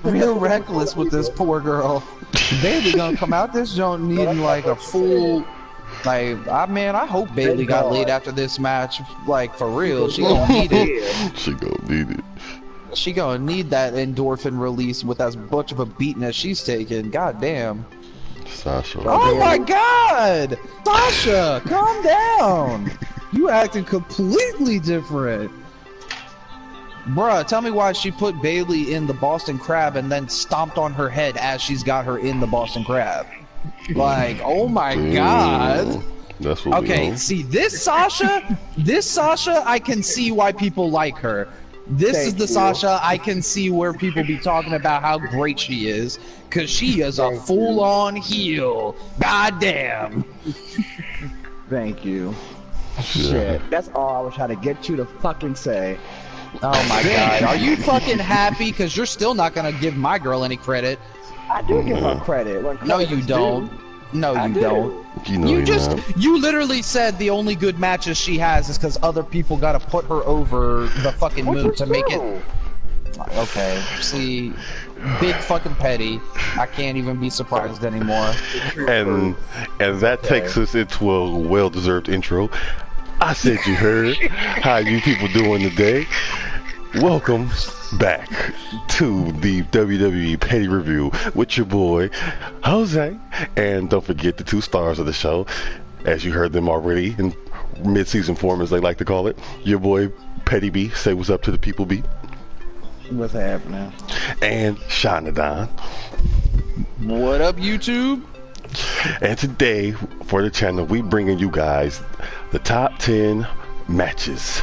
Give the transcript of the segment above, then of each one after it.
Real reckless with this poor girl. Bailey gonna come out this joint needing like a full. Like, I hope Bailey got laid after this match. Like, for real, she gonna need it. She gonna need it. She gonna need that endorphin release with as much of a beating as she's taking. God damn. Sasha. Oh my god! Sasha, calm down! You acting completely different. Bruh, tell me why she put Bailey in the Boston Crab and then stomped on her head as she's got her in the Boston Crab. Like, oh my god. That's what okay, see, this Sasha, I can see why people like her. This is the Sasha I can see where people be talking about how great she is. Cause she is a full-on heel. God damn. Thank you. Shit, that's all I was trying to get you to fucking say. Oh my god, are you fucking happy? Cause you're still not gonna give my girl any credit. I do give her credit. No, you don't. No, you don't. You literally said the only good matches she has is because other people gotta put her over the fucking moon to make it. Okay, see, big fucking petty. I can't even be surprised anymore. And that takes us into a well-deserved intro. I said you heard. How you people doing today? Welcome back to the WWE Petty Review with your boy Jose, and don't forget the two stars of the show, as you heard them already in mid-season form, as they like to call it. Your boy Petty B. Say what's up to the people, B. What's happening? And Shanadon. What up, YouTube? And today for the channel, we bringing you guys the top 10 matches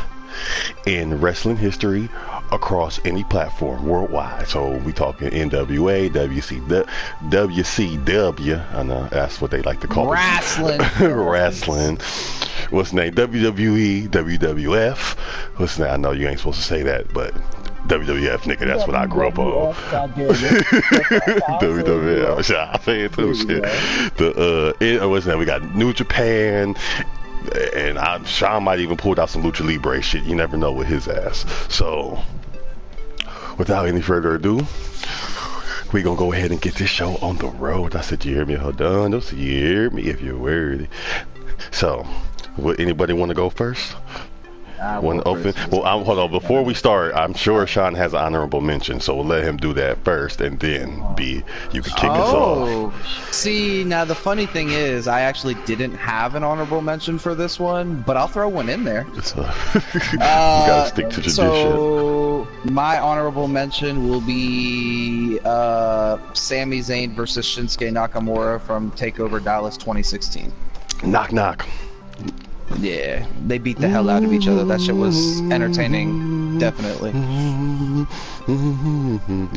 in wrestling history across any platform worldwide. So we talking NWA, WCW. I know that's what they like to call wrestling. it. Wrestling. What's the name? WWE, WWF. What's the name? I know you ain't supposed to say that, but WWF, nigga, that's what I grew up on. WWF, I say it too, shit. What's that? We got New Japan, and Sean might even pulled out some Lucha Libre shit. You never know with his ass. So, without any further ado, we gonna go ahead and get this show on the road. I said, you hear me? Hold on. Don't you hear me if you're worthy. So, would anybody want to go first? One open. Well, hold on. Before we start, I'm sure Sean has an honorable mention, so we'll let him do that first, and then B, you can kick us off. See, now the funny thing is, I actually didn't have an honorable mention for this one, but I'll throw one in there. You gotta stick to tradition. So my honorable mention will be Sami Zayn versus Shinsuke Nakamura from TakeOver Dallas 2016. Knock knock. Yeah, they beat the hell out of each other. That shit was entertaining, definitely.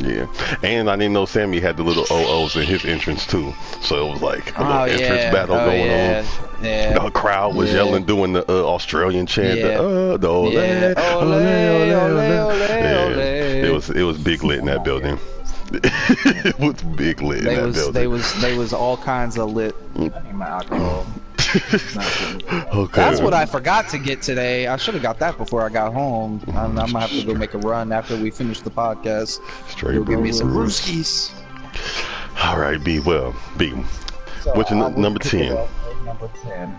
Yeah, and I didn't know Sammy had the little OOs in his entrance too, so it was like a little entrance battle going on. Yeah. The crowd was yelling, doing the Australian chant. It was big lit in that building. It was big lit in that building. They was all kinds of lit. My alcohol. Okay. That's what I forgot to get today. I should have got that before I got home. I'm gonna have to go make a run after we finish the podcast. Straight give me some brewskis. All right, B. Well, B. So what's your number 10? Number 10.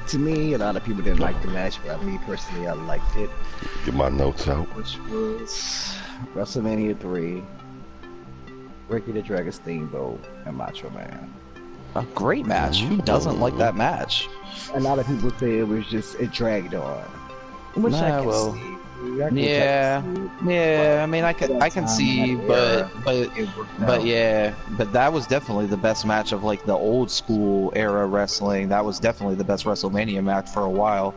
To me, a lot of people didn't like the match, but me personally, I liked it. Get my notes out. Which was WrestleMania 3, Ricky the Dragon Steamboat, and Macho Man. A great match. Who doesn't like that match? A lot of people say it was just, it dragged on. Which I can see. Yeah. I mean, I can see, but that was definitely the best match of like the old school era wrestling. That was definitely the best WrestleMania match for a while.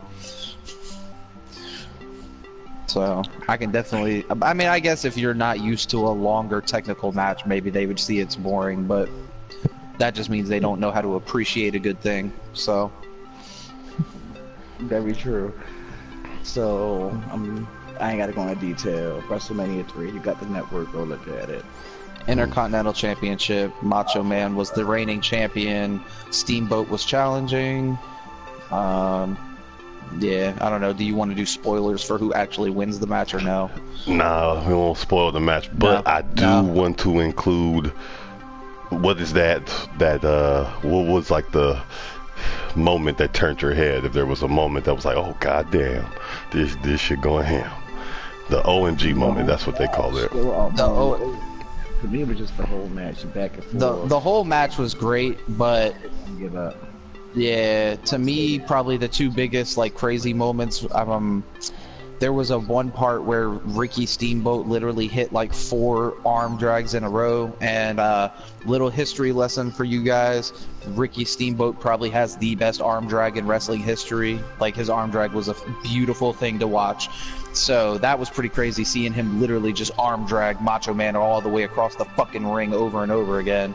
So I can definitely. I mean, I guess if you're not used to a longer technical match, maybe they would see it's boring, but that just means they don't know how to appreciate a good thing. So very true. So I ain't gotta go into detail. WrestleMania 3, you got the network, go look at it. Intercontinental Championship, Macho Man was the reigning champion, Steamboat was challenging. Yeah, I don't know. Do you want to do spoilers for who actually wins the match or no? Nah, we won't spoil the match, but No, I do no. want to include what is that what was like the moment that turned your head? If there was a moment that was like, oh god damn, this shit going ham. The OMG moment, that's what they call it. For me, it was just the whole match, back and forth. The whole match was great, but Give up. yeah, to me, probably the two biggest like crazy moments. There was a one part where Ricky Steamboat literally hit like 4 arm drags in a row, and little history lesson for you guys: Ricky Steamboat probably has the best arm drag in wrestling history. Like, his arm drag was a beautiful thing to watch. So that was pretty crazy, seeing him literally just arm drag Macho Man all the way across the fucking ring over and over again.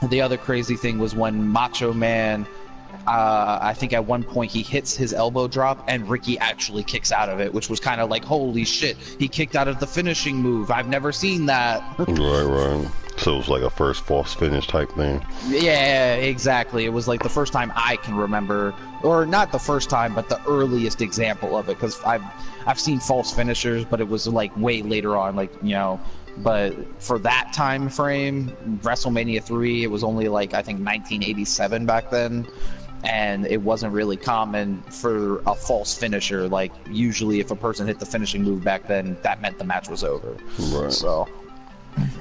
The other crazy thing was when Macho Man, I think at one point he hits his elbow drop and Ricky actually kicks out of it, which was kind of like, holy shit, he kicked out of the finishing move. I've never seen that. Right. So it was like a first false finish type thing. Yeah, exactly. It was like the first time I can remember, or not the first time, but the earliest example of it, because I've seen false finishers, but it was like way later on, like, you know. But for that time frame, WrestleMania 3, it was only like, I think 1987 back then, and it wasn't really common for a false finisher. Like, usually if a person hit the finishing move back then, that meant the match was over. Right. So.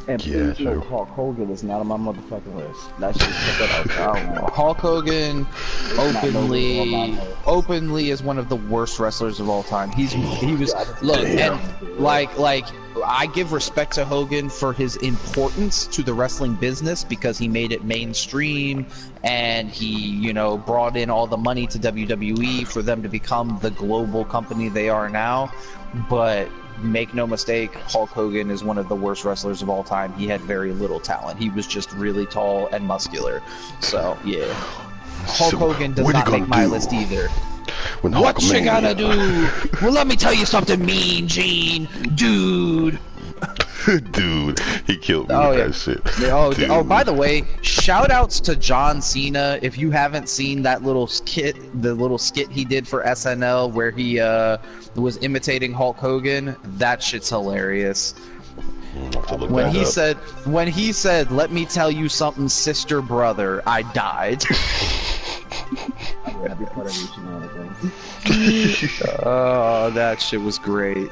And Yeah, please know, true. Hulk Hogan is not on my motherfucking list. That shit put that out. Hulk Hogan openly is one of the worst wrestlers of all time. He was look, and like I give respect to Hogan for his importance to the wrestling business, because he made it mainstream and he, you know, brought in all the money to WWE for them to become the global company they are now. But make no mistake, Hulk Hogan is one of the worst wrestlers of all time. He had very little talent. He was just really tall and muscular. So, yeah. Hulk Hogan does not make my list either. What you gonna do? Well, let me tell you something, Mean Gene. Dude. Dude, he killed me with that shit. Oh, by the way, shout outs to John Cena. If you haven't seen that little skit, the little skit he did for SNL where he was imitating Hulk Hogan, that shit's hilarious. When he said, "Let me tell you something, sister brother," I died. Oh, that shit was great.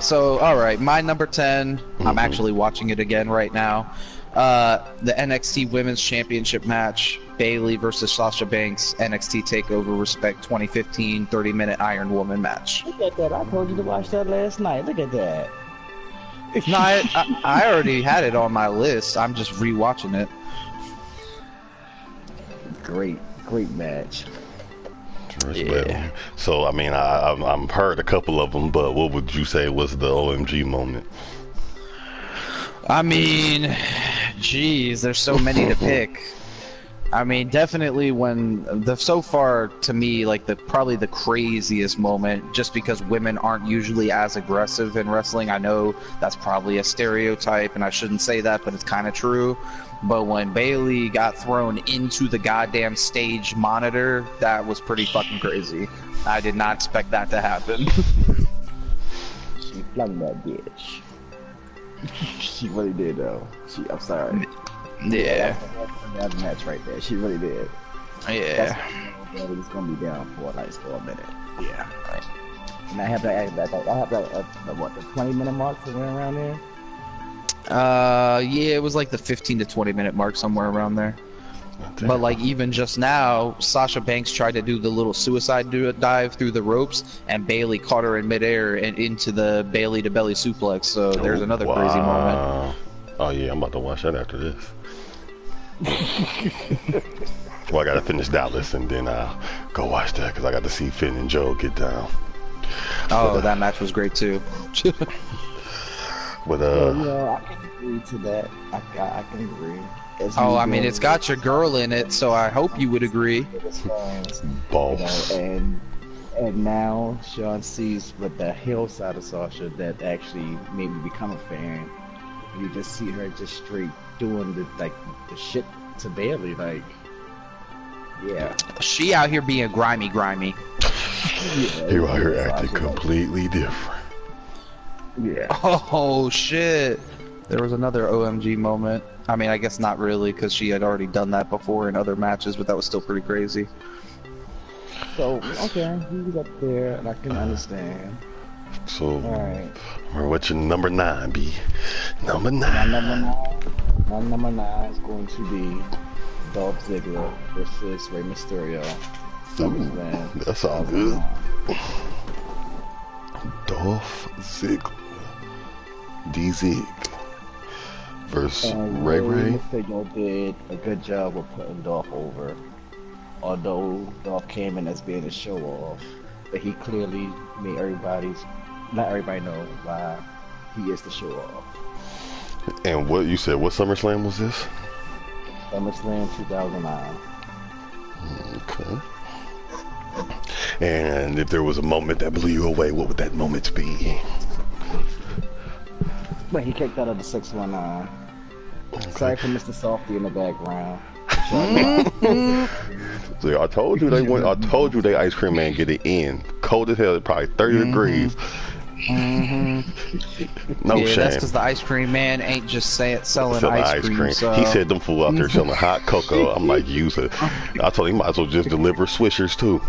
So, alright, my number 10, I'm actually watching it again right now. The NXT Women's Championship match, Bayley versus Sasha Banks, NXT TakeOver Respect 2015 30-minute Iron Woman match. Look at that. I told you to watch that last night. Look at that. No, I already had it on my list. I'm just rewatching it. Great match. Yeah. So, I mean, I've heard a couple of them, but what would you say was the OMG moment? I mean, geez, there's so many to pick. I mean, definitely so far to me, like probably the craziest moment, just because women aren't usually as aggressive in wrestling. I know that's probably a stereotype and I shouldn't say that, but it's kind of true. But when Bayley got thrown into the goddamn stage monitor, that was pretty fucking crazy. I did not expect that to happen. She flung that bitch. She really did, though. I'm sorry. Yeah. That match right there. She really did. Yeah. It's gonna be down for a minute. Yeah. Right. And I have that what, the 20-minute mark somewhere around there? Yeah, it was like the 15 to 20 minute mark, somewhere around there. But like even just now, Sasha Banks tried to do the little suicide dive through the ropes, and Bayley caught her in midair and into the Bayley to belly suplex. So there's another crazy moment. Oh yeah, I'm about to watch that after this. Well, I gotta finish Dallas and then I'll go watch that because I got to see Finn and Joe get down. Oh, that match was great too. But yeah, I can agree to that. I can agree. I mean, it's got your girl in it, so I hope you would agree. Balls. And now Sean sees with the heel side of Sasha that actually made me become a fan. You just see her just straight doing the shit to Bayley, like Yeah. She out here being grimy. You out here acting completely different. Yeah. Oh shit! There was another OMG moment. I mean, I guess not really, because she had already done that before in other matches, but that was still pretty crazy. So, okay, he was up there, and I can understand. So, Alright. what's your number 9, B? Number 9. My number 9 is going to be Dolph Ziggler versus Rey Mysterio. SummerSlam. That sounds good. Dolph Ziggler. D-Zig. Versus Ray. Mysterio did a good job of putting Dolph over. Although Dolph came in as being a show off, but he clearly made not everybody know why he is the show off. And what you said, what SummerSlam was this? SummerSlam 2009. Okay. And if there was a moment that blew you away, what would that moment be? But he kicked out of the 619. Okay. Sorry for Mr. Softy in the background. So I told you they ice cream man get it in. Cold as hell, probably 30 degrees. No yeah, shame. that's because the ice cream man ain't just selling ice cream. So. He said them fool out there selling hot cocoa. I'm like, use it. I told him he might as well just deliver Swishers too.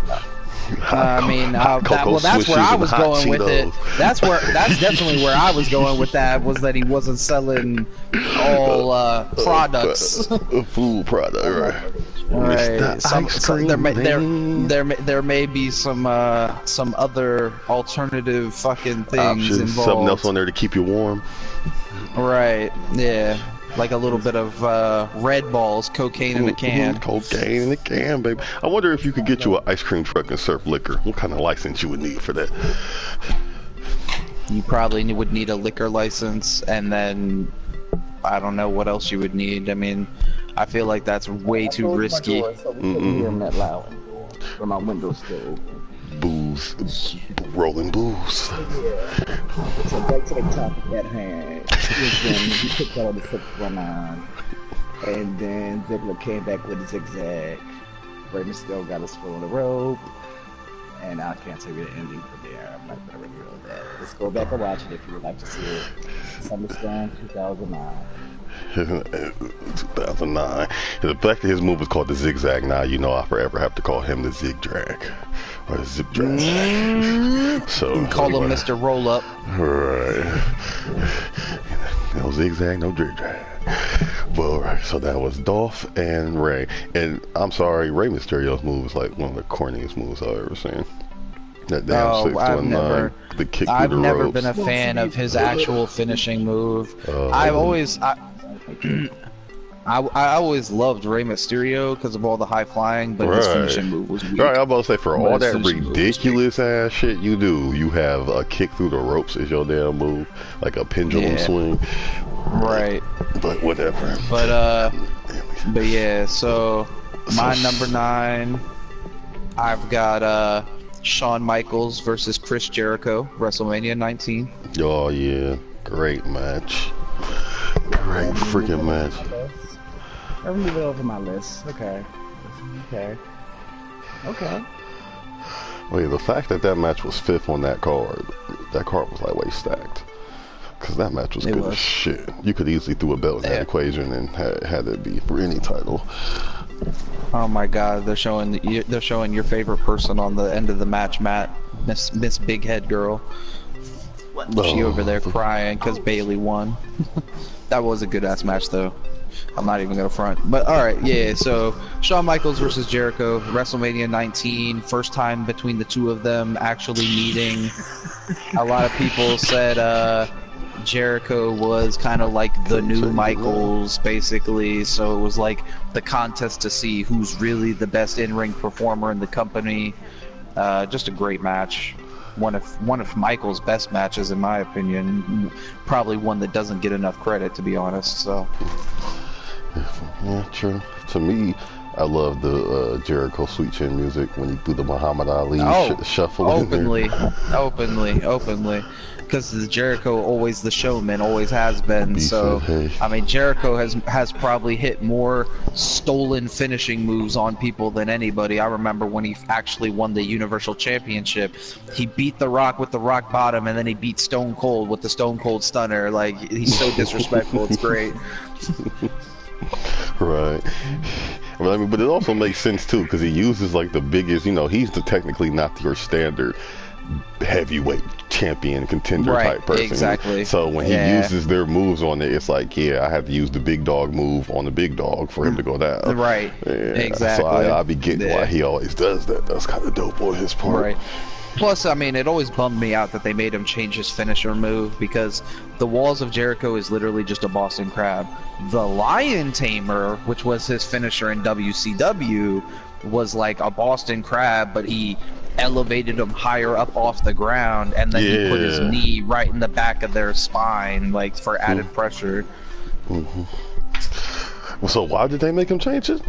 That's where I was going with it. That's definitely where I was going with that. Was that he wasn't selling all products, food product, right? Right. There may be some other alternative fucking things options, involved. Something else on there to keep you warm. Right. Yeah. Like a little bit of Red Balls, cocaine in a can. Cocaine in a can, baby. I wonder if you could get you an ice cream truck and serve liquor. What kind of license you would need for that? You probably would need a liquor license, and then I don't know what else you would need. I mean, I feel like that's way too risky. So we couldn't hear him that loud. But my window's still open. Booze. Rolling booze. Yeah. So back to the topic at hand. He took out of the 619. And then Ziggler came back with a zigzag. Rey Mysterio got his foot on the rope. And I can't tell you the ending from there. I'm not going to reveal that. Let's go back and watch it if you would like to see it. SummerSlam 2009. 2009. The fact that his move was called the zigzag, now you know I forever have to call him the zig drag. Or the zip drag. So you call him Mr. Roll Up. Right. No zigzag, no zig drag. Well, right, so that was Dolph and Ray. And I'm sorry, Rey Mysterio's move is like one of the corniest moves I've ever seen. That damn 619, the kick through the ropes. I've never been a fan of his actual finishing move. I always loved Rey Mysterio because of all the high flying, but his finishing move was weak. Right, I'm about to say, for all that ridiculous ass shit you do, you have a kick through the ropes as your damn move, like a pendulum swing. Right. But whatever. But yeah, so my number 9, I've got Shawn Michaels versus Chris Jericho, WrestleMania 19. Oh yeah, great match. Great freaking match. I'll move it over my list. Okay. Wait, the fact that match was 5th on that card was like way stacked. Because that match was good as shit. You could easily throw a belt in that equation and had it be for any title. Oh my God, they're showing your favorite person on the end of the match, Matt, Miss Big Head Girl. She over there crying because Bailey won. That was a good ass match though. I'm not even gonna front. But alright, yeah, so Shawn Michaels versus Jericho, WrestleMania 19, first time between the two of them actually meeting. A lot of people said Jericho was kind of like the new Michaels, basically, so it was like the contest to see who's really the best in-ring performer in the company. Just a great match. One of Michael's best matches, in my opinion. Probably one that doesn't get enough credit, to be honest. So. Yeah, true. To me, I love the Jericho Sweet Chin music when he threw the Muhammad Ali shuffle openly, in there. openly. because Jericho always the showman, always has been. So I mean, Jericho has probably hit more stolen finishing moves on people than anybody. I remember when he actually won the Universal Championship, he beat The Rock with the Rock Bottom, and then he beat Stone Cold with the Stone Cold Stunner. Like, he's so disrespectful. It's great. Right. Well, I mean, but it also makes sense too, because he uses like the biggest, you know, he's technically not your standard heavyweight champion contender type person. Exactly. So when he uses their moves on it, it's like, yeah, I have to use the big dog move on the big dog for him to go down. Right. Yeah. Exactly. So I be getting why he always does that. That's kind of dope on his part. Right. Plus, I mean, it always bummed me out that they made him change his finisher move, because the Walls of Jericho is literally just a Boston Crab. The Lion Tamer, which was his finisher in WCW, was like a Boston Crab, but he elevated him higher up off the ground, and then he put his knee right in the back of their spine, like, for added pressure. So why did they make him change it?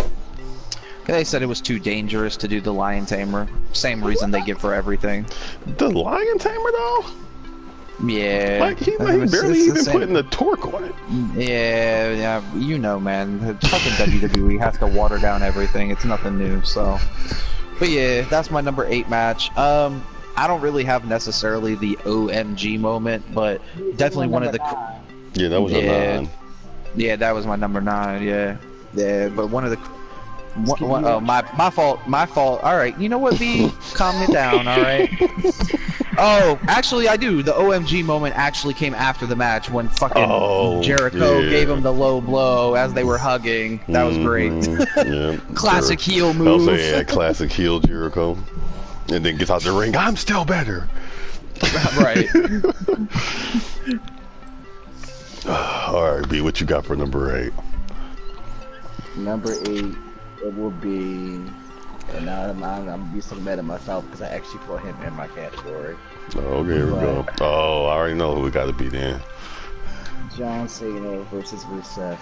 They said it was too dangerous to do the Lion Tamer. Same reason they give for everything. The Lion Tamer, though? Yeah. Like, he barely even putting the torque on it. Yeah, you know, man. Fucking WWE has to water down everything. It's nothing new, so. But yeah, that's my number 8 match. I don't really have necessarily the OMG moment, but definitely one of the... Yeah, that was a 9. Yeah, that was my number 9, yeah. Yeah, but one of the... my fault. All right, you know what, B? Calm it down. All right. Oh, actually, I do. The OMG moment actually came after the match when fucking Jericho gave him the low blow as they were hugging. That was great. Yeah, classic heel move. I'll say, yeah, classic heel Jericho, and then gets out the ring. I'm still better. Right. All right, B. What you got for number 8? Number 8. It will be, and I'm gonna be so mad at myself because I actually put him in my category. Okay, here we go. Oh, I already know who we got to be then. John Cena versus Rusev.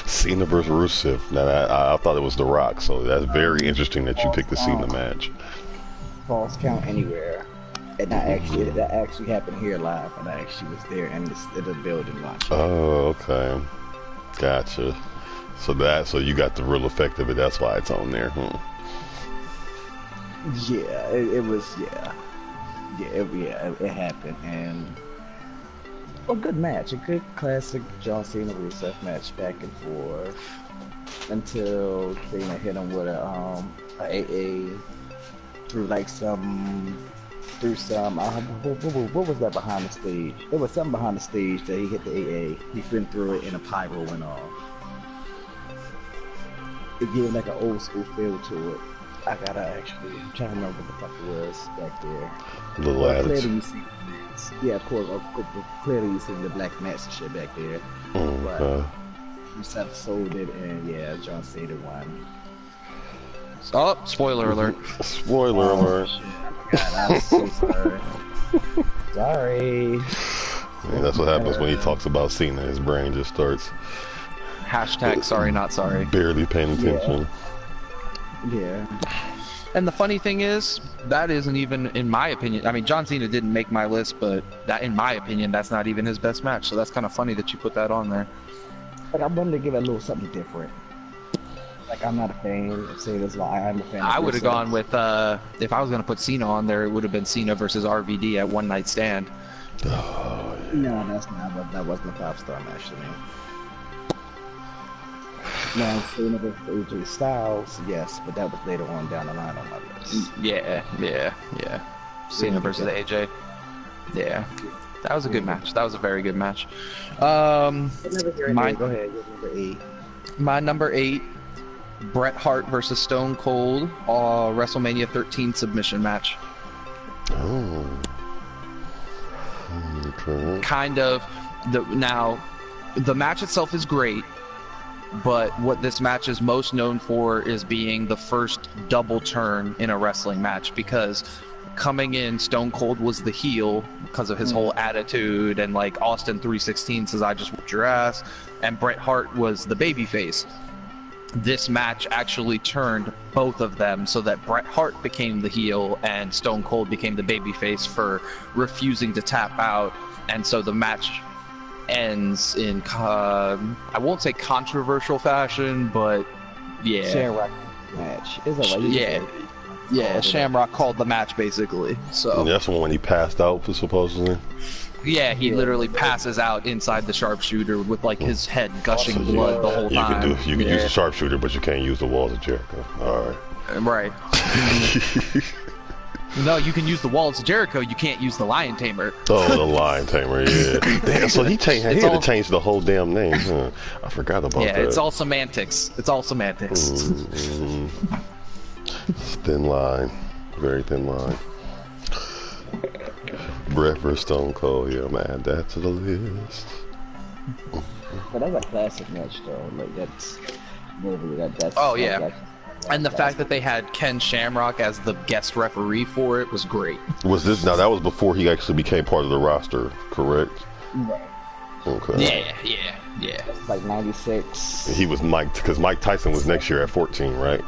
Cena versus Rusev. Now, I thought it was The Rock, so that's very interesting that you picked the Cena match. False count anywhere. And that actually happened here live, and I actually was there in the building watching. Oh, okay. Gotcha. So you got the real effect of it. That's why it's on there. Yeah, it was. It happened, and a good match, a good classic John Cena Rusev match, back and forth until Cena hit him with a AA through like some. What was that behind the stage? There was something behind the stage that he hit the AA. He went through it and a pyro went off. It gave like an old school feel to it. I'm trying to remember what the fuck it was back there. The lads. Clearly you see the mats. Yeah, of course. Clearly you see the black mats and shit back there. But Rusev sold it, and yeah, John Cena won. Oh, spoiler alert. Spoiler alert. Shit. God, I'm so sorry. Sorry. Yeah, that's what happens when he talks about Cena. His brain just starts. Hashtag sorry, not sorry. Barely paying attention. Yeah. And the funny thing is, that isn't even, in my opinion, I mean, John Cena didn't make my list, but that, in my opinion, that's not even his best match. So that's kind of funny that you put that on there. But I wanted to give it a little something different. Like, I'm not a fan of Cena's lie. I'm a fan of I would have gone with, if I was going to put Cena on there, it would have been Cena versus RVD at One Night Stand. Oh, yeah. No, that wasn't a 5-star match to me. Now, Cena versus AJ Styles, yes, but that was later on down the line on my list. Yeah. Cena versus AJ. Yeah. That was a good match. That was a very good match. Go ahead, your number 8. My number 8. Bret Hart versus Stone Cold, WrestleMania 13 submission match. Oh. Okay. Kind of. Now, the match itself is great, but what this match is most known for is being the first double turn in a wrestling match, because coming in, Stone Cold was the heel because of his whole attitude, and like Austin 316 says, I just whipped your ass, and Bret Hart was the babyface. this match actually turned both of them so that Bret Hart became the heel and Stone Cold became the babyface for refusing to tap out. And so the match ends in, I won't say controversial fashion, but yeah. Shamrock match. Is that right? Yeah, Shamrock called the match basically. So that's when he passed out, supposedly. Yeah, he literally passes out inside the sharpshooter with like his head gushing blood the whole time. You can use the sharpshooter, but you can't use the walls of Jericho. All right. No, you can use the walls of Jericho. You can't use the Lion Tamer. Oh, the Lion Tamer, yeah. Damn, so he had to change the whole damn name. Huh? I forgot about that. Yeah, it's all semantics. It's all semantics. Thin line, very thin line. Bret vs. Stone Cold, yeah, man, add that to the list. But that's a classic match, though. Like that's oh yeah, and the fact that they had Ken Shamrock as the guest referee for it was great. Was this now? That was before he actually became part of the roster, correct? Right. Okay. Yeah. That's like '96. He was Mike, because Mike Tyson was next year at 14, right?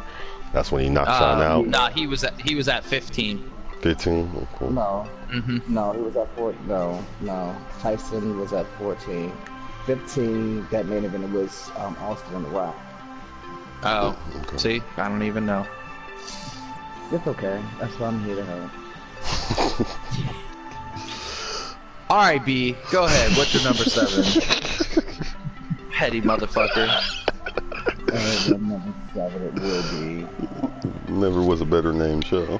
That's when he knocked Shawn out. Nah, he was at 15. 15? Okay. No. No, he was at 14. No. Tyson was at 14. 15, that main event was Austin and The Rock. Oh, okay. See? I don't even know. It's okay. That's what I'm here to help. Alright, B. Go ahead. What's your number 7? Petty motherfucker. Number 7, it will be... Never was a better name show.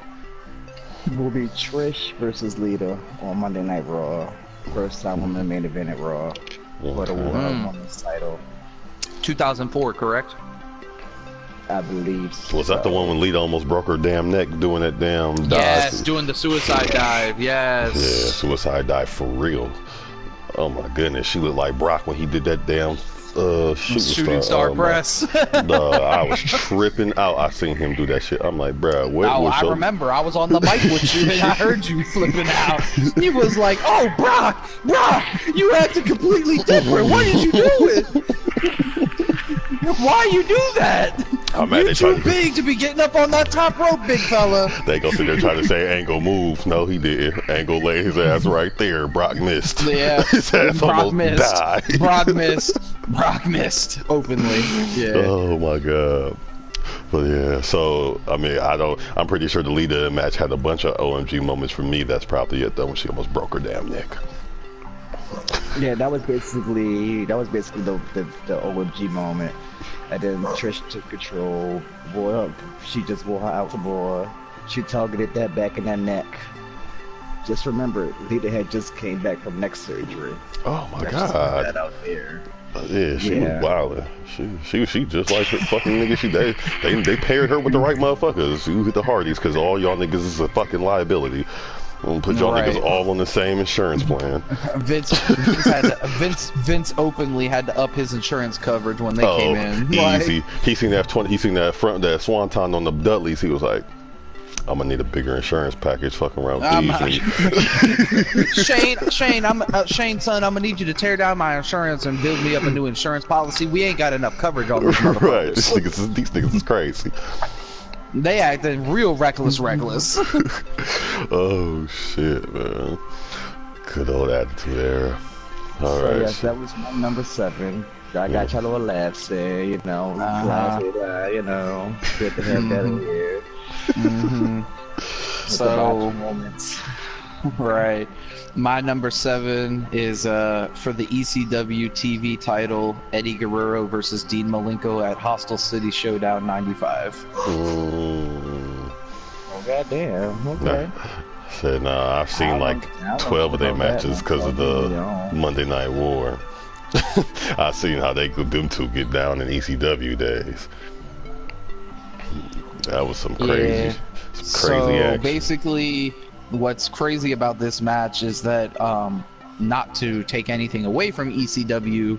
Will be Trish versus Lita on Monday Night Raw. First time on the main event at Raw. For the women's title. 2004, correct? I believe so. Was that the one when Lita almost broke her damn neck doing that damn dive? Yes, doing the suicide dive, yes. Yeah, suicide dive for real. Oh my goodness, she looked like Brock when he did that damn shooting star press. I was tripping out. I seen him do that shit. I'm like, bruh, what? I remember. I was on the mic with you and I heard you flipping out. He was like, "Oh, Brock, you acted completely different. What did you do? Why you do that? You're too big to be getting up on that top rope, big fella." They go sit there trying to say Angle move. No, he didn't. Angle laid his ass right there. Brock missed. Yeah, his ass Brock missed. Died. Brock missed openly. Yeah. Oh my god. But yeah, so I mean, I'm pretty sure the Lita match had a bunch of OMG moments for me. That's probably it though, when she almost broke her damn neck. Yeah, that was basically the OMG moment. And then Trish took control. Boy, she just wore her out more. She targeted that back in that neck. Just remember, Lita had just came back from neck surgery. Oh my god! That out there. Yeah, she was wildin'. She just like her fucking nigga. They paired her with the right motherfuckers. You hit the Hardys because all y'all niggas is a fucking liability. I'm gonna put y'all niggas all on the same insurance plan. Vince openly had to up his insurance coverage when they came in. Easy. He seen that that swanton on the Dudleys. He was like, I'm gonna need a bigger insurance package. Fucking around with these. Shane, son, I'm gonna need you to tear down my insurance and build me up a new insurance policy. We ain't got enough coverage on this. Right, these niggas is crazy. They acted real reckless. Oh shit, man. Good old attitude era. All right. Yes, that was my number 7. I got y'all a little laughs there, you know. You know, good to have that in here. So, right. My number 7 is for the ECW TV title, Eddie Guerrero versus Dean Malenko at Hostile City Showdown 95. Oh, goddamn. Okay. Said, I've seen like 12 of their matches because of the Monday Night War. I've seen how them two get down in ECW days. That was some crazy action. Basically, what's crazy about this match is that, not to take anything away from ECW,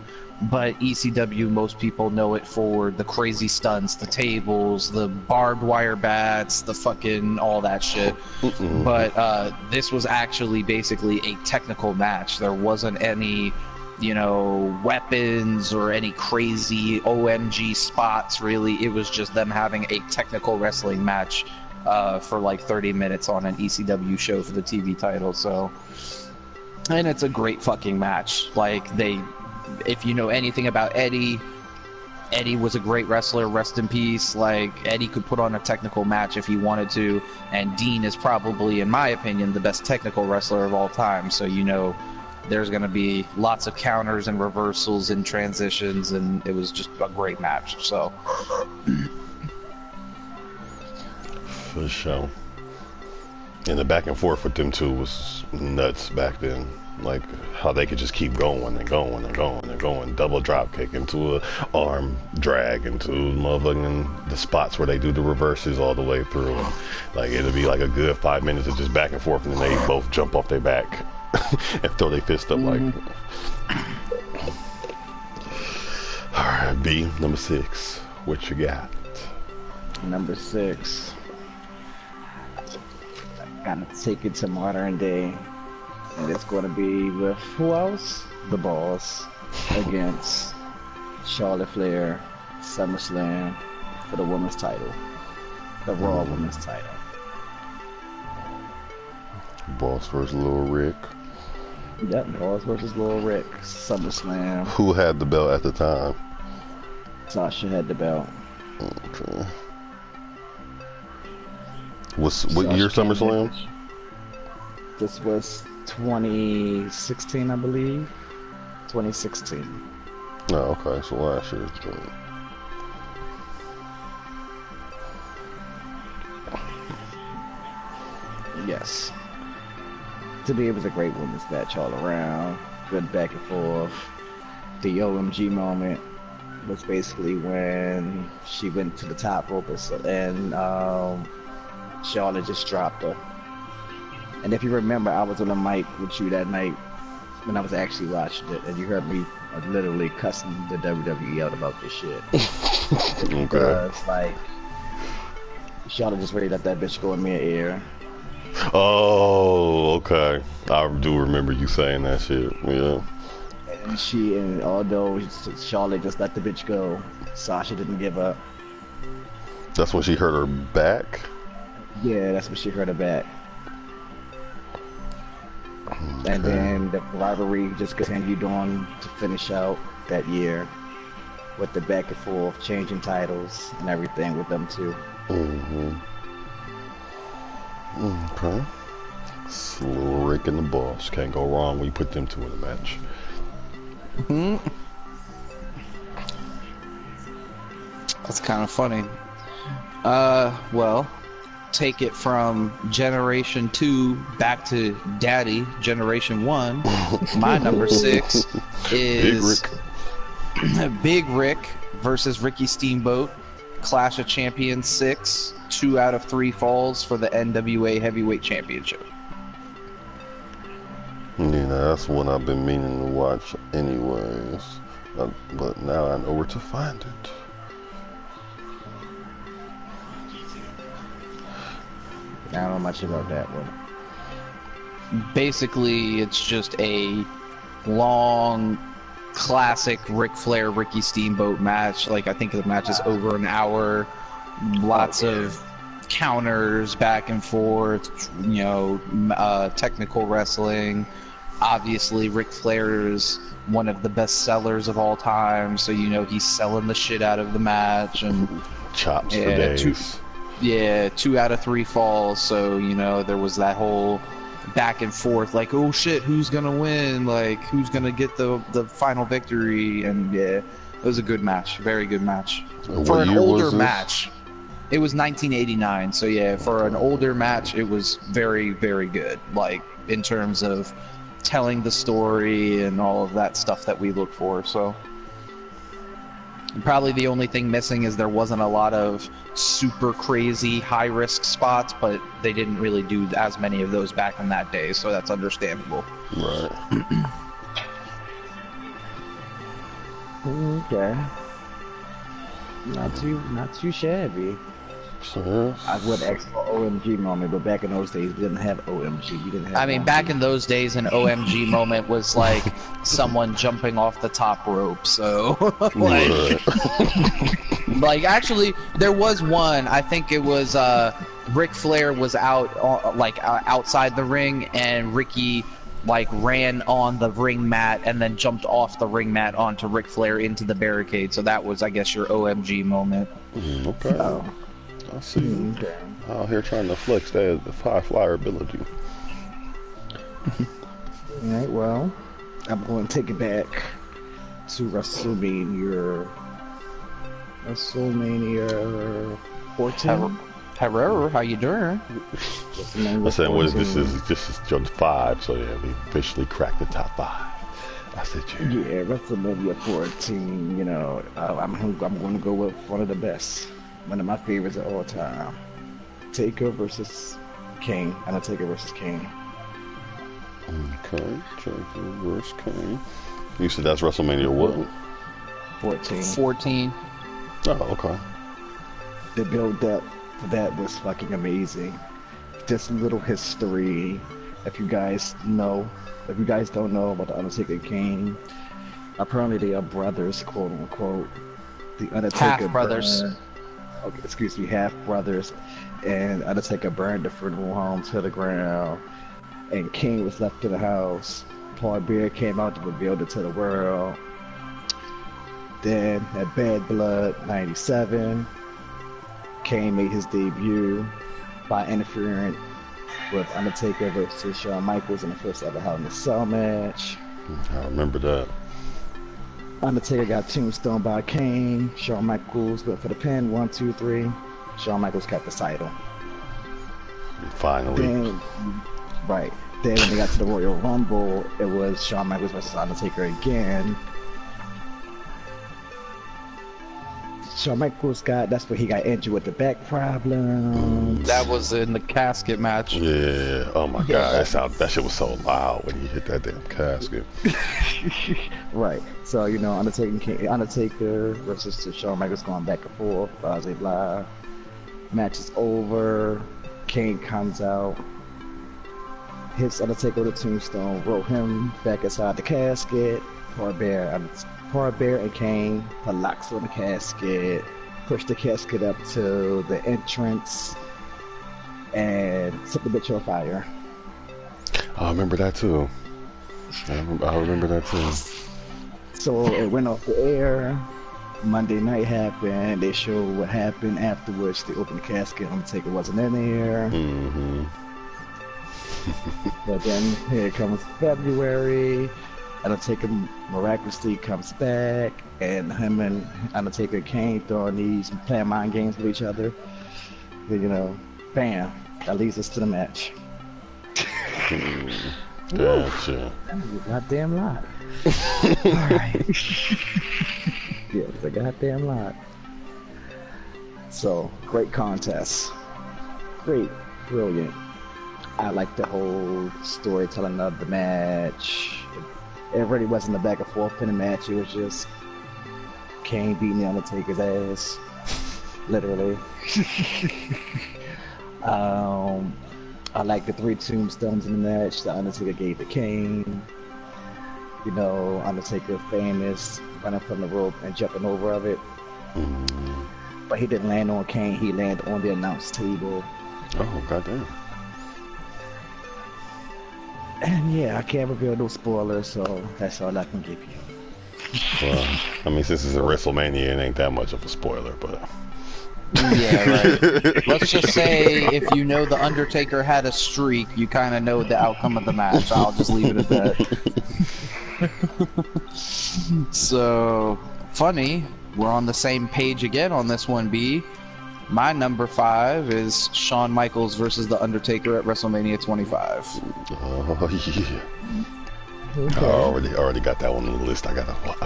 but ECW, most people know it for the crazy stunts, the tables, the barbed wire bats, the fucking all that shit. But this was actually basically a technical match. There wasn't any you know, weapons or any crazy OMG spots, really. It was just them having a technical wrestling match for like 30 minutes on an ECW show for the TV title, so... And it's a great fucking match. Like, if you know anything about Eddie was a great wrestler, rest in peace. Like, Eddie could put on a technical match if he wanted to, and Dean is probably, in my opinion, the best technical wrestler of all time, so you know there's going to be lots of counters and reversals and transitions, and it was just a great match, so. For sure. And the back and forth with them two was nuts back then. Like, how they could just keep going and going and going and going. Double drop kick into a arm drag into motherfucking the spots where they do the reverses all the way through. And, like, it'll be like a good 5 minutes of just back and forth, and then they both jump off their back and throw their fist up like. Alright, B, number 6. What you got? Number 6. Gotta take it to modern day. And it's gonna be with who else? The Boss against Charlotte Flair, SummerSlam for the women's title. The Raw women's title. Boss versus Lil Rick. Yep, Boss versus Lil Rick, SummerSlam. Who had the belt at the time? Sasha had the belt. Okay. What year SummerSlam? This was 2016, I believe. 2016. Oh, okay. So last year. Yes. To me, it was a great women's match all around. Good back and forth. The OMG moment was basically when she went to the top rope and Charlotte just dropped her. And if you remember, I was on the mic with you that night when I was actually watching it, and you heard me literally cussing the WWE out about this shit. Okay. Because, like, Charlotte just ready to let that bitch go in mid-air. Oh, okay. I do remember you saying that shit. Yeah. And although Charlotte just let the bitch go, Sasha didn't give up. That's when she hurt her back? Yeah, that's when she hurt her back. Okay. And then the rivalry just continued on to finish out that year with the back and forth, changing titles and everything with them too. Mm-hmm. Okay. It's Lil Rick and the Boss. Can't go wrong when you put them two in a match. Hmm. That's kind of funny. Well, take it from Generation 2 back to Daddy, Generation 1. My number 6 is Big Rick versus Ricky Steamboat. Clash of Champions 6. 2 out of 3 falls for the NWA Heavyweight Championship. Yeah, that's one I've been meaning to watch anyways. But now I know where to find it. I don't know much about that one. Basically, it's just a long, classic Ric Flair, Ricky Steamboat match. Like, I think the match is over an hour. Lots of counters back and forth, you know, technical wrestling. Obviously, Ric Flair is one of the best sellers of all time, so you know he's selling the shit out of the match. And chops for days. 2 out of 3 falls, so you know there was that whole back and forth, like, oh shit, who's gonna win, like who's gonna get the final victory. And yeah, it was a good match, very good match for an older match. It was 1989, so yeah, for an older match it was very, very good, like in terms of telling the story and all of that stuff that we look for. So probably the only thing missing is there wasn't a lot of super crazy high risk spots, but they didn't really do as many of those back in that day, so that's understandable. Right. Okay. Not too shabby. So, I would ask for OMG moment, but back in those days, we didn't have OMG. We didn't have. I mean, back in those days, an OMG moment was like someone jumping off the top rope. So, like actually, there was one. I think it was Ric Flair was out, outside the ring, and Ricky like ran on the ring mat and then jumped off the ring mat onto Ric Flair into the barricade. So that was, I guess, your OMG moment. Okay. Oh. I see. Okay. Out here trying to flex that high flyer ability. Alright, well, I'm going to take it back to WrestleMania 14. Hello, how you doing? I said, what is this? This is just 5, so yeah, we officially cracked the top 5. I said, yeah, WrestleMania 14. You know, I'm going to go with one of the best, one of my favorites of all time. Taker versus Kane. Undertaker versus Kane. Okay, Taker versus Kane. You said that's WrestleMania what? 14. Oh, okay. The build up to that was fucking amazing. Just a little history. If you guys don't know about the Undertaker and Kane, apparently they are brothers, quote unquote. The Undertaker half brothers. Half brothers. And Undertaker burned the funeral home to the ground, and Kane was left in the house. Paul Bear came out to reveal it to the world. Then at Bad Blood 97, Kane made his debut by interfering with Undertaker versus Shawn Michaels in the first ever Hell in a Cell match. I remember that. Undertaker got tombstone by Kane. Shawn Michaels went for the pin. 1, 2, 3. Shawn Michaels kept the title. Finally. Then when they got to the Royal Rumble, it was Shawn Michaels versus Undertaker again. Shawn Michaels that's where he got injured with the back problem. That was in the casket match. Yeah. Oh my God, that shit was so loud when he hit that damn casket. Right. So you know, Undertaker versus Shawn Michaels going back and forth. Blah blah. Match is over. Kane comes out, hits Undertaker with a tombstone, roll him back inside the casket. Poor Bear and Kane put locks on the casket, push the casket up to the entrance, and set the bitch on fire. I remember that too. I remember that too. So it went off the air. Monday night happened. They showed what happened afterwards. They opened the casket. Undertaker wasn't in there. Mm-hmm. But then here comes February. Undertaker miraculously comes back, and him and Undertaker Kane playing mind games with each other. Then, you know, bam, that leads us to the match. Gotcha. That was a goddamn lot. Alright. Yeah, it's a goddamn lot. So, great contest. Great, brilliant. I like the whole storytelling of the match. It really wasn't a back and forth in the match. It was just Kane beating the Undertaker's ass, literally. I like the 3 tombstones in the match. The Undertaker gave to Kane. You know, Undertaker famous running from the rope and jumping over of it. But he didn't land on Kane. He landed on the announce table. Oh, goddamn. And yeah, I can't reveal no spoilers, so that's all I can give you. Well, I mean, since it's a WrestleMania, it ain't that much of a spoiler, but... Yeah, right. Let's just say if you know the Undertaker had a streak, you kind of know the outcome of the match. I'll just leave it at that. So, funny, we're on the same page again on this one, B. My number 5 is Shawn Michaels versus The Undertaker at WrestleMania 25. Oh, yeah. Okay. I already got that one on the list. I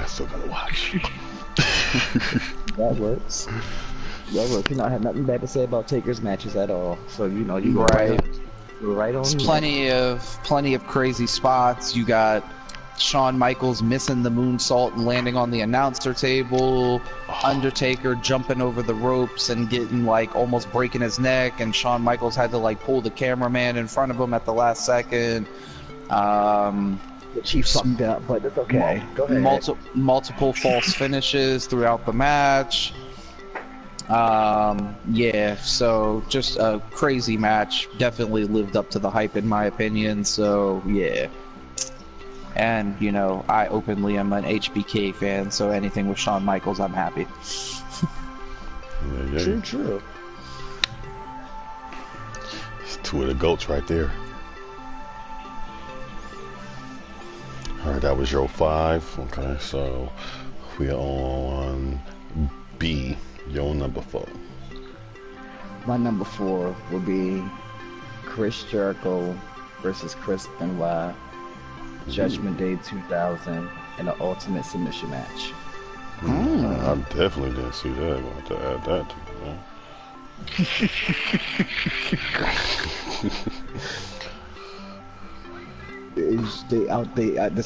still gotta watch. That works. That works. You know, I have nothing bad to say about Taker's matches at all. So, you know, you're right on. There's plenty of crazy spots. You got Shawn Michaels missing the moonsault and landing on the announcer table. Undertaker jumping over the ropes and getting like almost breaking his neck, and Shawn Michaels had to like pull the cameraman in front of him at the last second. Which he fucked up, but it's okay. Go ahead. Multiple false finishes throughout the match. Yeah, so just a crazy match. Definitely lived up to the hype in my opinion, so yeah. And, you know, I openly am an HBK fan, so anything with Shawn Michaels, I'm happy. Yeah. True. It's two of the GOATs right there. Alright, that was your 5. Okay, so we are on B. Your number 4. My number 4 will be Chris Jericho versus Chris Benoit. Judgment Day 2000 in an Ultimate Submission match. I definitely didn't see that. I want to add that to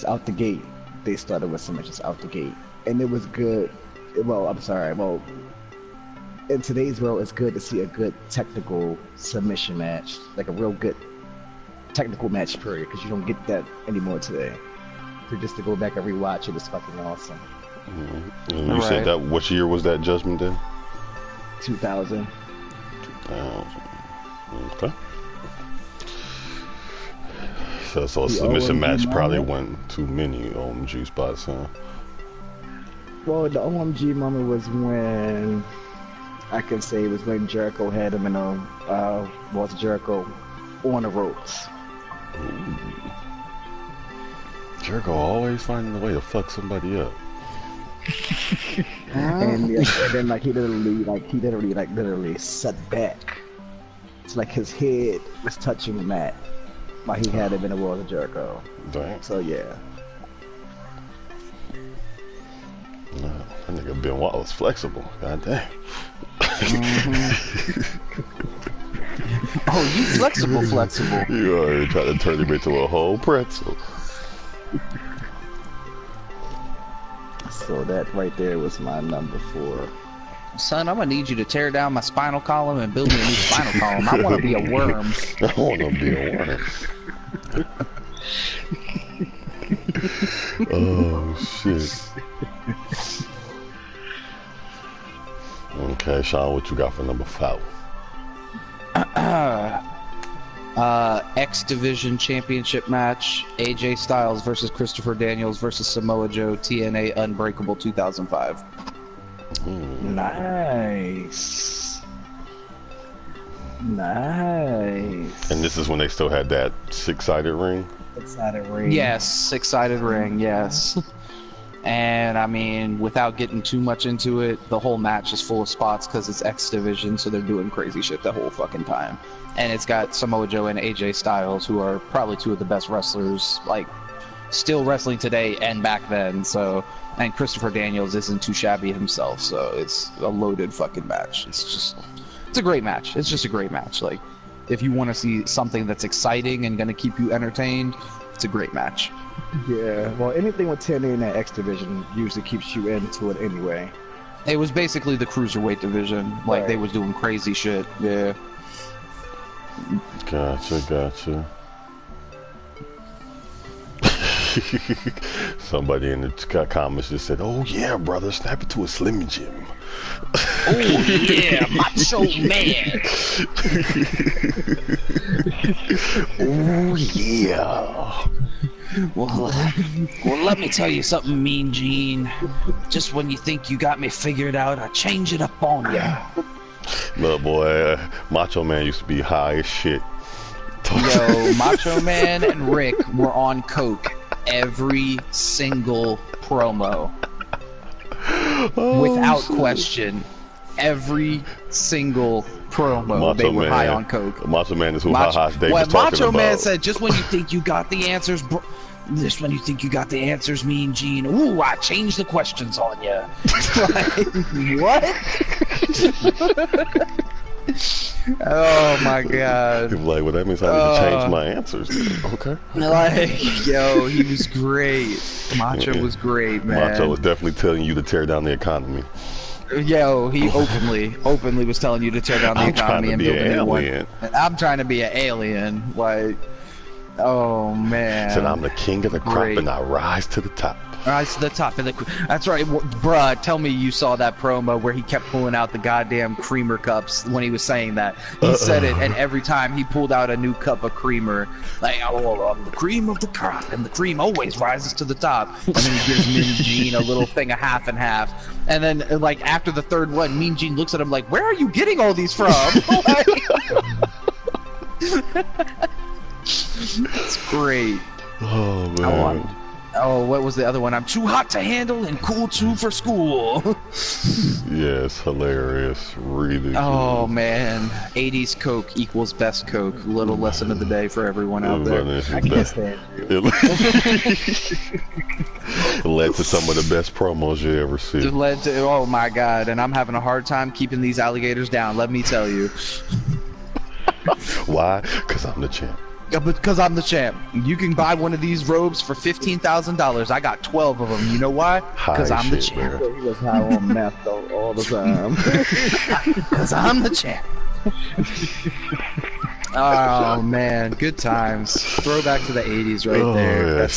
out the gate. They started with submissions out the gate, and it was good. Well, I'm sorry. Well, in today's world, it's good to see a good technical submission match, like a real good technical match period, because you don't get that anymore today. So just to go back and rewatch it is fucking awesome. And you said that, what year was that Judgment Day? 2000. 2000. Okay. So a submission match probably wasn't too many OMG spots, huh? Well, the OMG moment was when I can say it was when Jericho had him in was Jericho on the ropes. Ooh. Jericho always finding a way to fuck somebody up. And then he literally set back. It's like his head was touching the mat while he had him in the World of Jericho. Dang. So yeah. No, that nigga Benoit was flexible. God damn. Oh, you flexible. You already tried to turn him into a whole pretzel. So that right there was my number 4. Son, I'm gonna need you to tear down my spinal column and build me a new spinal column. I want to be a worm. I want to be a worm. Oh shit. Okay, Sean, what you got for number 5? X Division Championship match: AJ Styles versus Christopher Daniels versus Samoa Joe, TNA Unbreakable 2005. Nice. And this is when they still had that 6-sided ring? 6-sided ring. Yes, 6-sided ring, yes. And I mean, without getting too much into it, the whole match is full of spots because it's X Division, so they're doing crazy shit the whole fucking time. And it's got Samoa Joe and AJ Styles, who are probably 2 of the best wrestlers, like, still wrestling today and back then, so... And Christopher Daniels isn't too shabby himself, so it's a loaded fucking match. It's a great match. It's just a great match. Like, if you want to see something that's exciting and gonna keep you entertained, it's a great match. Yeah, well, anything with TNA in that X Division usually keeps you into it anyway. It was basically the cruiserweight division. Like, they was doing crazy shit. Yeah. Gotcha. Somebody in the comments just said, "Oh yeah, brother, snap it to a Slim Jim." Oh yeah, Macho Man. Oh yeah. Well, let me tell you something, Mean Gene. Just when you think you got me figured out, I change it up on you. Look, boy, Macho Man used to be high as shit. Yo, Macho Man and Rick were on coke every single promo. Without question. Every single promo, Macho they were Man. High on coke. Macho Man is who Ha-Ha's Dave was talking Macho about. Man said, just when you think you got the answers, just when you think you got the answers, Mean Gene, ooh, I changed the questions on you. Like, what? Oh my god. Like, well, that means I need to change my answers. Okay. Like, yo, he was great. Macho was great, man. Macho was definitely telling you to tear down the economy. Yo, he openly was telling you to tear down the economy and build a new one. And I'm trying to be an alien. Like, oh man. Said I'm the king of the crop and I rise to the top. Rise to the top. That's right, bruh. Tell me you saw that promo where he kept pulling out the goddamn creamer cups when he was saying that. He said it, and every time he pulled out a new cup of creamer, like, oh, I'm the cream of the crop, and the cream always rises to the top. And then he gives Mean Gene a little thing of half and half. And then, like, after the third one, Mean Gene looks at him like, where are you getting all these from? It's great. Oh, man. Oh, what was the other one? I'm too hot to handle and cool too for school. Yes, hilarious. Really. Oh man, 80s Coke equals best Coke. Little lesson of the day for everyone out there. I can't stand you. It led to some of the best promos you ever see. It led to, oh my god, and I'm having a hard time keeping these alligators down. Let me tell you. Why? Because I'm the champ. Yeah, because I'm the champ. You can buy one of these robes for $15,000. I got 12 of them. You know why? Because I'm the champ. He was high on meth all the time. Because I'm the champ. Oh man, good times. Throwback to the 80s right there.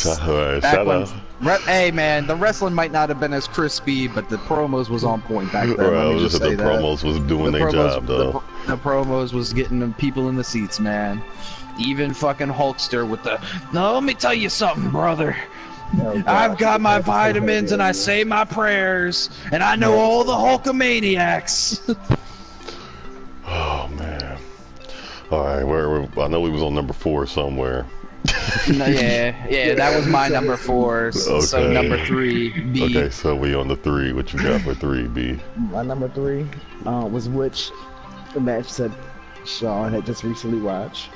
Yeah, hey man, the wrestling might not have been as crispy, but the promos was on point back then. Let me just say the promos was doing their job, though. The promos was getting them people in the seats, man. Even fucking Hulkster with the, no, let me tell you something, brother. Oh, I've got my vitamins and I say my prayers, and I know all the Hulkamaniacs. Oh man. Alright, I know we was on number 4 somewhere. No, yeah, that was my number 4. So, okay. So number 3, B. Okay, so we on the 3. What you got for 3, B? My number 3 was the match that Sean had just recently watched,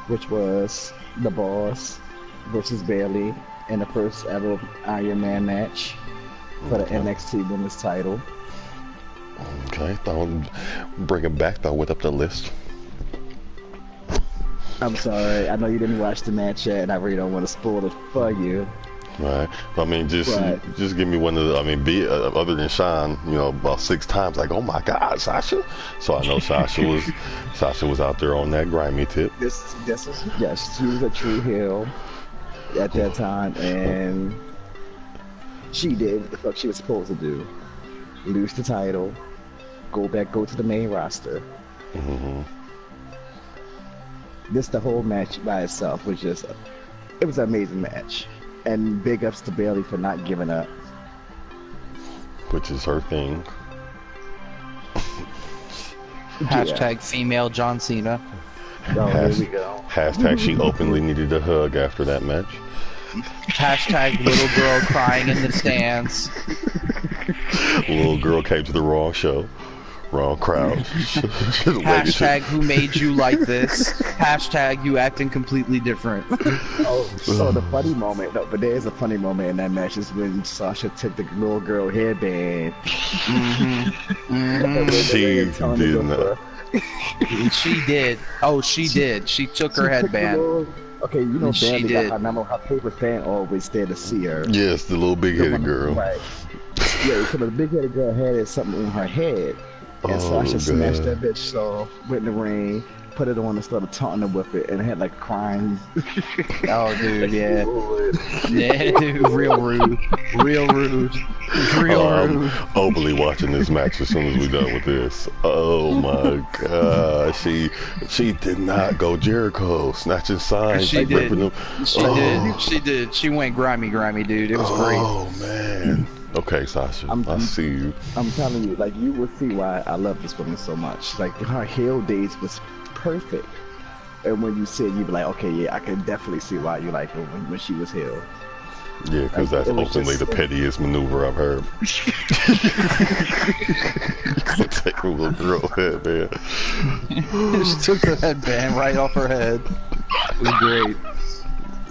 which was The Boss versus Bailey in the first ever Iron Man match for the NXT Women's title. Okay, bring it back though with up the list. I'm sorry, I know you didn't watch the match yet, and I really don't want to spoil it for you. Right. I mean, just give me one of the. I mean, other than Sean, you know, about 6 times. Like, oh my God, Sasha. So I know Sasha was out there on that grimy tip. Yes, she was a true heel at that time, and she did what the fuck she was supposed to do: lose the title, go to the main roster. Mm-hmm. The whole match by itself was it was an amazing match. And big ups to Bailey for not giving up. Which is her thing. Hashtag female John Cena. Oh, here we go. Hashtag she openly needed a hug after that match. Hashtag little girl crying in the stands. Little girl came to the wrong show. Wrong crowd. Hashtag who made you like this. Hashtag you acting completely different. So the funny moment, but there is a funny moment in that match is when Sasha took the little girl headband. She did not. She did. Oh, she did. She took her headband. Okay, you know Bailey got her number. Her favorite fan always there to see her. Yes, the little big-headed girl. Right. Yeah, so the big-headed girl had something in her head. And Sasha smashed that bitch off, went in the ring, put it on and started taunting her with it, and it had like crying. Oh, dude, yeah. Yeah, dude, real rude. Real rude. Openly watching this match as soon as we done with this. Oh my God. She did not go Jericho, snatching signs. She did. Ripping them. She did. She went grimy, dude. It was great. Oh, man. Okay, Sasha, I see you. I'm telling you, like, you will see why I love this woman so much. Like, her heel days was perfect. And when you see it, you be like, okay, yeah, I can definitely see why you like her when she was heel. Yeah, because that's openly the pettiest maneuver I've heard. Take a little girl headband. She took the headband right off her head. It was great.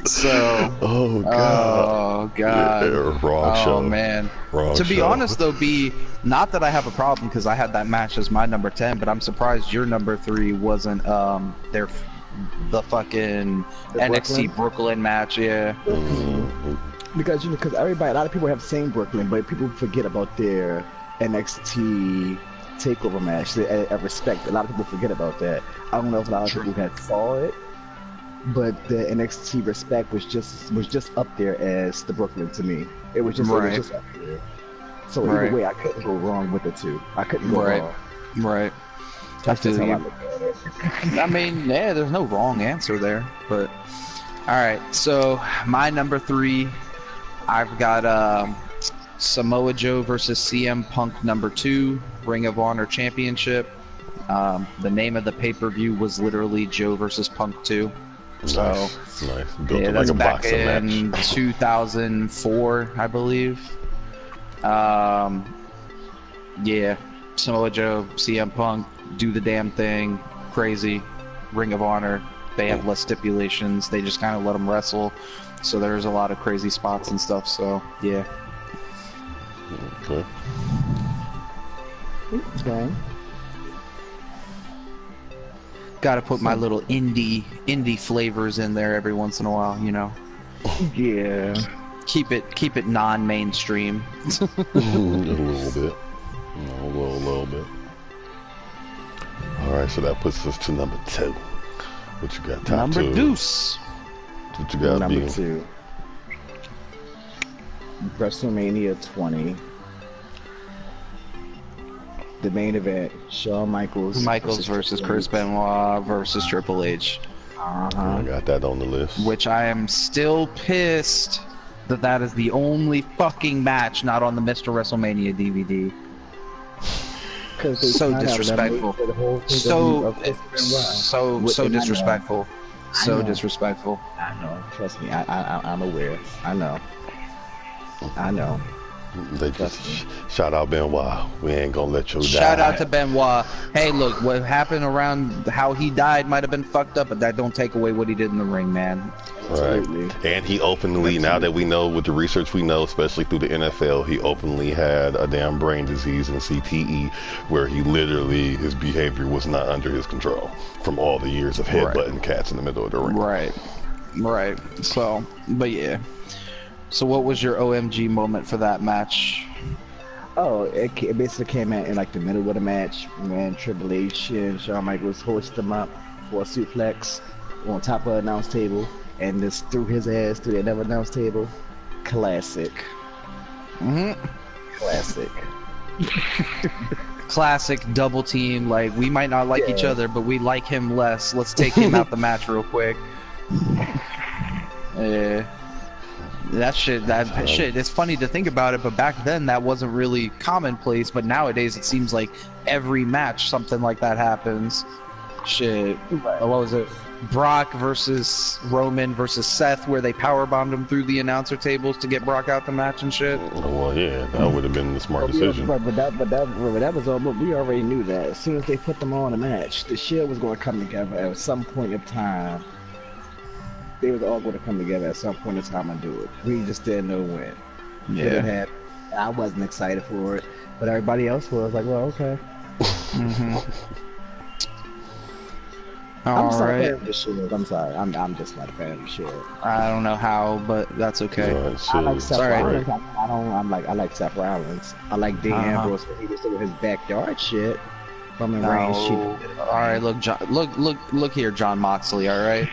So. Oh god. Oh god. Yeah, wrong show. Oh man. Wrong To be show. honest though, B, not that I have a problem because I had that match as my number 10, but I'm surprised your number 3 wasn't the fucking NXT Brooklyn match. Yeah. Because because a lot of people have seen Brooklyn, but people forget about their NXT takeover match. I respect. A lot of people forget about that. I don't know if a lot of people had saw it, but the NXT respect was just up there as the Brooklyn to me. It was just up there. So either way, I couldn't go wrong with the two. I couldn't go wrong. Right. That's just how I look at it. I mean, yeah, there's no wrong answer there, but all right. So my number 3, I've got Samoa Joe versus CM Punk number 2, Ring of Honor Championship. The name of the pay-per-view was literally Joe versus Punk 2. So nice. Built yeah, it that's like a back boxing in match. 2004, I believe. Yeah, Samoa Joe, CM Punk, do the damn thing, crazy. Ring of Honor, they have less stipulations. They just kind of let them wrestle. So there's a lot of crazy spots and stuff. So yeah. Okay. Okay. Got to put my little indie flavors in there every once in a while, you know. Yeah. Keep it non-mainstream. A little bit. A little bit. Alright, so that puts us to number 2. What you got, top Number 2? deuce. What you got, Number B? 2. WrestleMania 20. The main event, Shawn Michaels versus Chris Benoit versus Triple H. I got that on the list. Which I am still pissed that is the only fucking match not on the Mr. WrestleMania DVD. So disrespectful. So disrespectful. So disrespectful. I know. Trust me. I'm aware. I know. They just shout out Benoit. We ain't gonna let you die. Shout out to Benoit. Hey, look, what happened around how he died might have been fucked up, but that don't take away what he did in the ring, man. Right. And he openly, now that we know with the research we know, especially through the NFL, he openly had a damn brain disease and CTE, where he literally, his behavior was not under his control from all the years of headbutting cats in the middle of the ring. Right. So, but yeah. So what was your OMG moment for that match? Oh, it basically came in like the middle of the match when Triple H and Shawn Michaels hoisted him up for a suplex on top of the announce table and just threw his ass through the another announce table. Classic. Classic. Classic double team. Like, we might not like each other, but we like him less. Let's take him out the match real quick. That shit, it's funny to think about it, but back then that wasn't really commonplace, but nowadays it seems like every match something like that happens. Shit. What was it? Brock versus Roman versus Seth, where they powerbombed him through the announcer tables to get Brock out the match and shit. Well, yeah, that would have been the smart decision. But that was all. But we already knew that as soon as they put them on a match, the shit was going to come together at some point in time. They was all going to come together at some point in time and do it. We just didn't know when. Yeah. I wasn't excited for it, but everybody else was like, well, okay. I'm sorry. Fan of the Shield. I'm sorry. I'm just not a fan of the Shield. I don't know how, but that's okay. I like Seth Rollins. I like Seth Rollins. I like Dean Ambrose when he was doing his backyard shit. From the range. All right, look, John, look here, John Moxley. All right.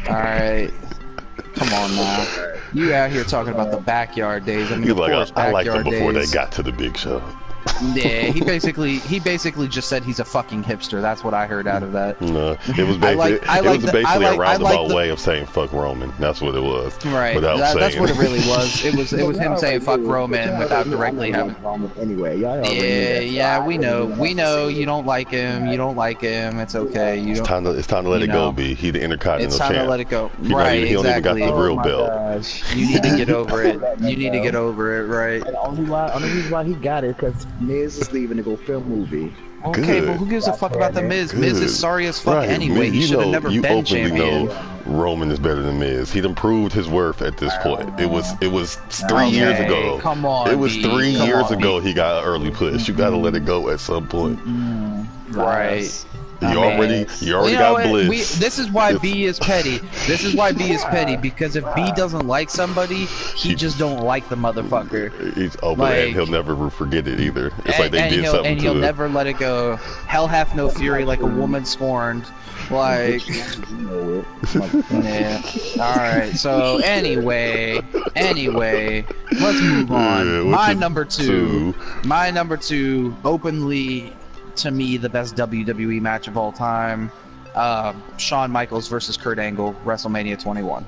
All right. Come on now. You out here talking about the backyard days. I mean, I liked them before they got to the big show. Yeah, he basically just said he's a fucking hipster. That's what I heard out of that. No, it was basically a roundabout way of saying fuck Roman. That's what it was. Right. That's what it really was. It was him saying fuck Roman without directly having. Anyway, yeah, we know you don't like him. It's okay. It's time to let it go, B. He the Intercontinental champ. It's time to let it go. He don't even got the real belt. You need to get over it. You need to get over it, right? And the only reason why he got it because Miz is leaving to go film movie. Okay, Good. but who gives a fuck about the Miz? Good. Miz is sorry as fuck Right. anyway. Miz, He should have never you been openly champion. know Roman is better than Miz. He done proved his worth at this point. It was 3 years Okay, ago. come on, It was B. 3 Come years on, ago B. he got an early push. You gotta let it go at some point. Right. You already Well, you know got what? Bliss. This is why B is petty. This is why B is petty, because if B doesn't like somebody, he just don't like the motherfucker. But and he'll never forget it either. It's like they did something and to he'll him. never let it go. Hell hath no fury like a woman scorned. Like, yeah. Alright, so anyway, let's move on. Yeah, My number two, openly, to me, the best WWE match of all time. Shawn Michaels versus Kurt Angle, WrestleMania 21.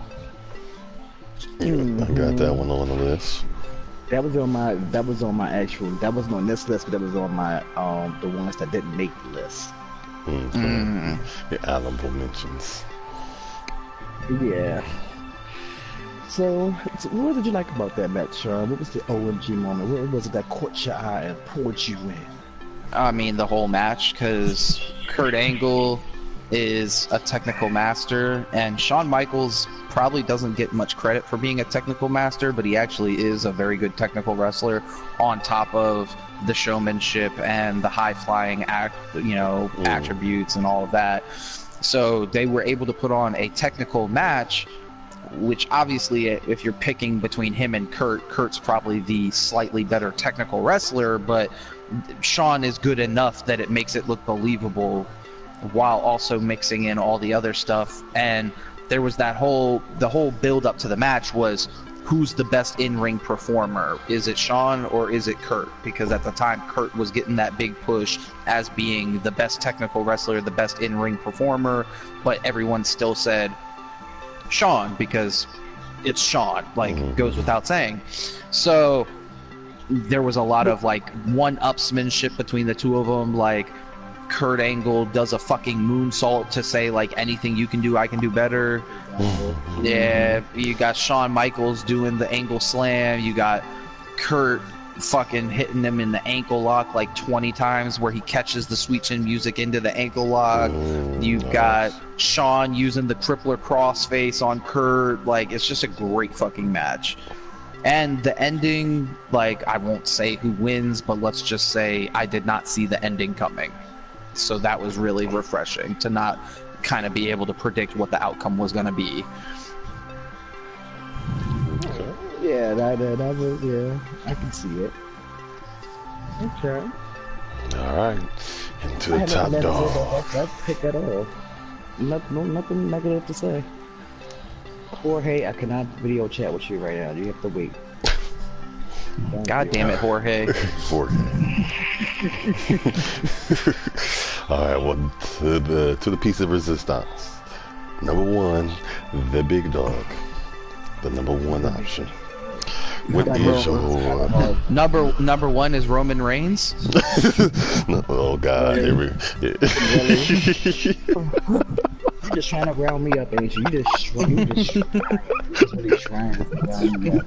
I got that one on the list. That was on my actual. That wasn't on this list, but that was on my the ones that didn't make the list. The honorable mentions. Yeah. So what did you like about that match, Sean? What was the OMG moment? What was it that caught your eye and pulled you in? I mean, the whole match, because Kurt Angle is a technical master, and Shawn Michaels probably doesn't get much credit for being a technical master, but he actually is a very good technical wrestler on top of the showmanship and the high-flying attributes and all of that. So they were able to put on a technical match, which obviously, if you're picking between him and Kurt's probably the slightly better technical wrestler, but Shawn is good enough that it makes it look believable while also mixing in all the other stuff. And there was the whole build up to the match was, who's the best in-ring performer? Is it Shawn or is it Kurt? Because at the time, Kurt was getting that big push as being the best technical wrestler, the best in-ring performer, but everyone still said Shawn because it's Shawn, goes without saying. So there was a lot of one-upsmanship between the two of them. Kurt Angle does a fucking moonsault to say anything you can do, I can do better. Yeah, you got Shawn Michaels doing the Angle Slam. You got Kurt fucking hitting him in the ankle lock 20 times, where he catches the Sweet Chin Music into the ankle lock. You've got Shawn using the Crippler crossface on Kurt. It's just a great fucking match. And the ending, I won't say who wins, but let's just say I did not see the ending coming. So that was really refreshing to not kind of be able to predict what the outcome was going to be. Yeah, that was, yeah, I can see it. Okay. Alright. Into the top dog. Let's pick that off. Nothing negative to say. Jorge, I cannot video chat with you right now. You have to wait. God damn it, Jorge. Jorge. Alright, well, to the piece of resistance. Number one, the big dog. The number one option. What is your number one is Roman Reigns? Oh God, here we You're just trying to round me up, ain't you? You just really trying to round me up.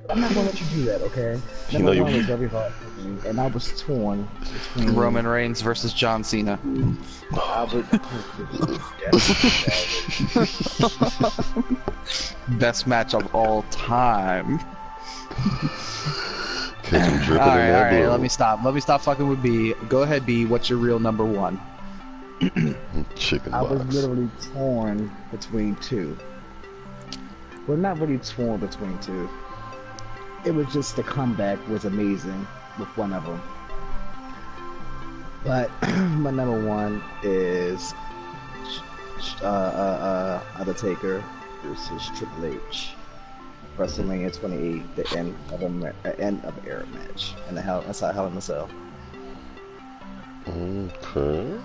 I'm not gonna let you do that, okay? Number one was very hard for me, and I was torn between Roman Reigns versus John Cena. Best match of all time. Alright, let me stop fucking with B. Go ahead, B. What's your real number one? Chicken I box. was literally torn between two. Well, not really torn between two. It was just the comeback was amazing with one of them. But my number one is Undertaker versus Triple H. WrestleMania 28, the end of era match, and that's a Hell in a Cell. Okay.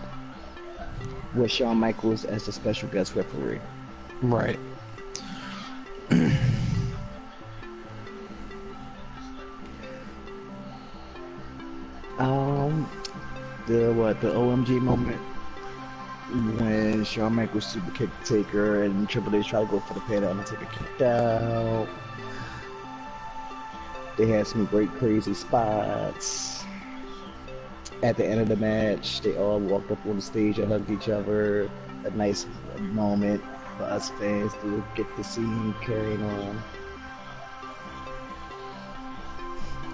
With Shawn Michaels as the special guest referee. Right. The OMG moment when Shawn Michaels super kicked Taker and Triple H tried to go for the pin, Undertaker kicked out. They had some great crazy spots. at the end of the match, they all walked up on the stage and hugged each other. A nice moment for us fans to get to see him carrying on.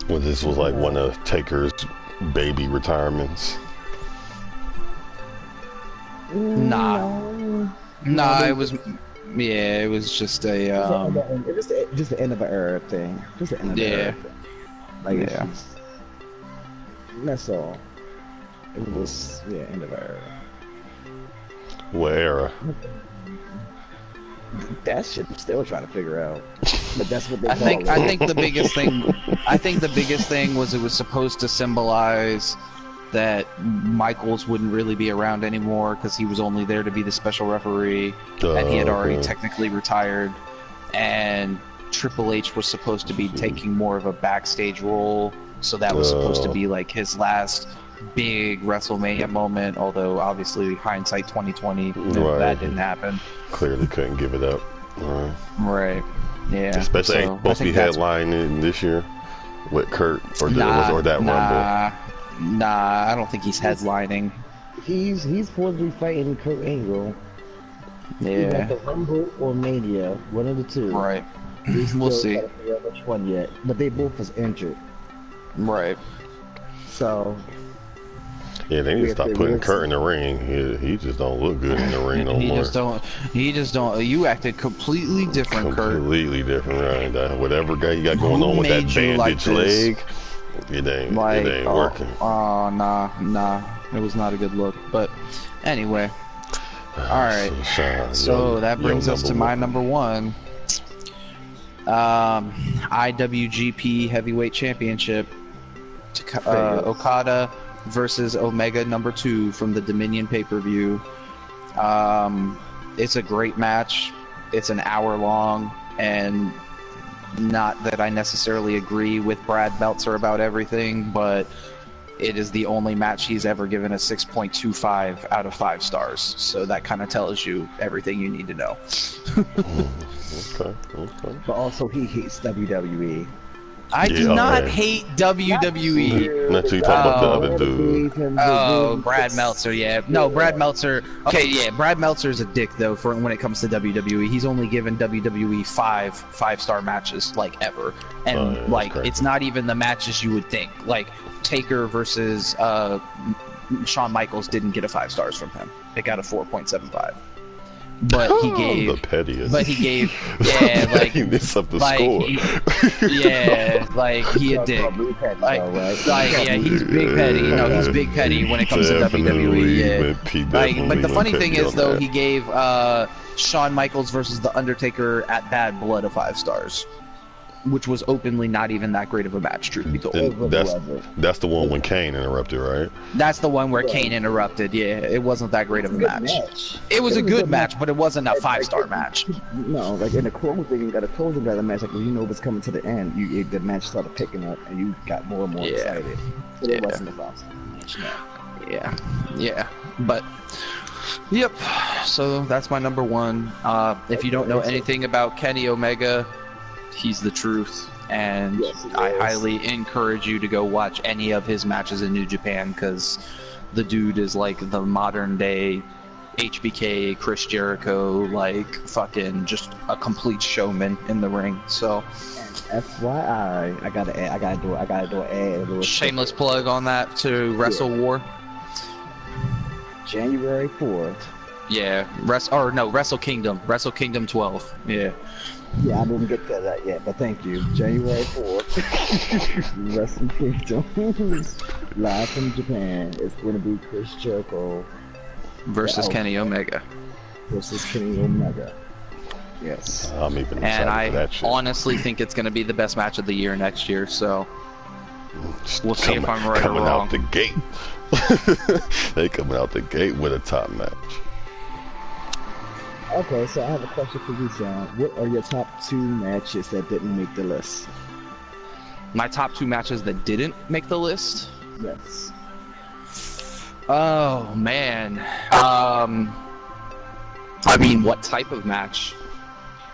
Well, this was like one of Taker's baby retirements. Nah, it was, yeah, it was just a, it was just the end of an era thing. Just the end of the era thing. Like, yeah. That's all. It was, end of an era. What era? That shit I'm still trying to figure out. But that's what they I think the biggest thing, was it was supposed to symbolize that Michaels wouldn't really be around anymore because he was only there to be the special referee, and he had already technically retired, and Triple H was supposed to be taking more of a backstage role, so that was supposed to be like his last big WrestleMania moment, although obviously hindsight 2020, that didn't happen. Clearly couldn't give it up. Right. Yeah. Especially ain't supposed to be headlining this year with Kurt or that Rumble. Nah, I don't think he's headlining. He's supposed to be fighting Kurt Angle. Yeah. Either Rumble or Mania, one of the two. Right. We'll see. Which one yet? But they both was injured. Right. So. Yeah, they need to stop putting Kurt in the ring. He just don't look good in the ring no more. He just don't. You acted completely different, Kurt. Completely different, right? Whatever guy you got going on with that bandage leg, it ain't working. Oh, nah. It was not a good look. But anyway. Alright. So that brings us to my number one. IWGP Heavyweight Championship. Okada versus Omega #2 from the Dominion pay-per-view. It's a great match. It's an hour long, and not that I necessarily agree with Brad Meltzer about everything, but it is the only match he's ever given a 6.25 out of 5 stars. So that kind of tells you everything you need to know. Okay. But also he hates WWE. I do not hate WWE. Not you talking about the other dude. Oh, Brad Meltzer, yeah. No, Brad Meltzer. Okay, yeah, Brad Meltzer is a dick, though, for when it comes to WWE. He's only given WWE five-star matches, like, ever. And, it's not even the matches you would think. Like, Taker versus Shawn Michaels didn't get a 5 stars from him. It got a 4.75. But he gave the pettiest. But he gave, yeah, like he missed up the score. He a dick. He's big petty. No, he's big petty when it comes to WWE. Yeah. But the funny thing is, though, he gave Shawn Michaels versus The Undertaker at Bad Blood a 5 stars. Which was openly not even that great of a match, truth be told. That's the one when Kane interrupted, right? That's the one where Kane interrupted, yeah. It wasn't that great of a match. It was a good match, but it wasn't a 5-star match. No, like in the closing, you got a closing of the match, like when you know it's coming to the end, the match started picking up, and you got more and more excited. But it wasn't a 5-star match, no. Yeah. But, yep. So that's my number one. If you don't know anything about Kenny Omega, he's the truth, and I highly encourage you to go watch any of his matches in New Japan, because the dude is like the modern day HBK, Chris Jericho, like fucking just a complete showman in the ring. So, and FYI, I gotta do an ad. Shameless plug on that to Wrestle War. January 4th. Yeah, Wrestle Kingdom 12. Yeah, I didn't get to that yet, but thank you. January 4th, Wrestle Kingdom, live from Japan. It's going to be Chris Jericho versus Kenny Omega. Yes. I'm even excited and I for that shit. honestly think it's going to be the best match of the year next year, so we'll see if I'm right or coming wrong. Out the gate. They coming out the gate with a top match. Okay, so I have a question for you, Sean. What are your top 2 matches that didn't make the list? My top 2 matches that didn't make the list? Yes. Oh, man. I mean, what type of match?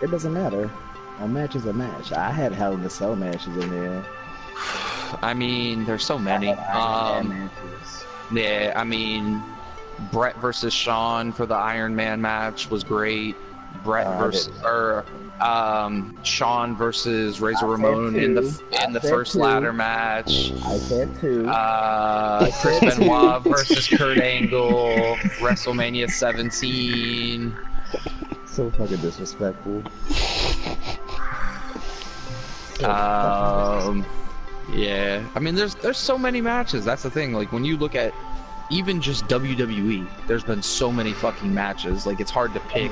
It doesn't matter. A match is a match. I had Hell in a Cell matches in there. I mean, there's so many. Yeah, I mean, Brett versus Sean for the Iron Man match was great. Brett versus Sean versus Razor Ramon in the first ladder match. I said 2. Chris Benoit versus Kurt Angle, WrestleMania 17. So fucking disrespectful. Yeah, I mean, there's so many matches. That's the thing. Like when you look at even just WWE, there's been so many fucking matches. Like it's hard to pick.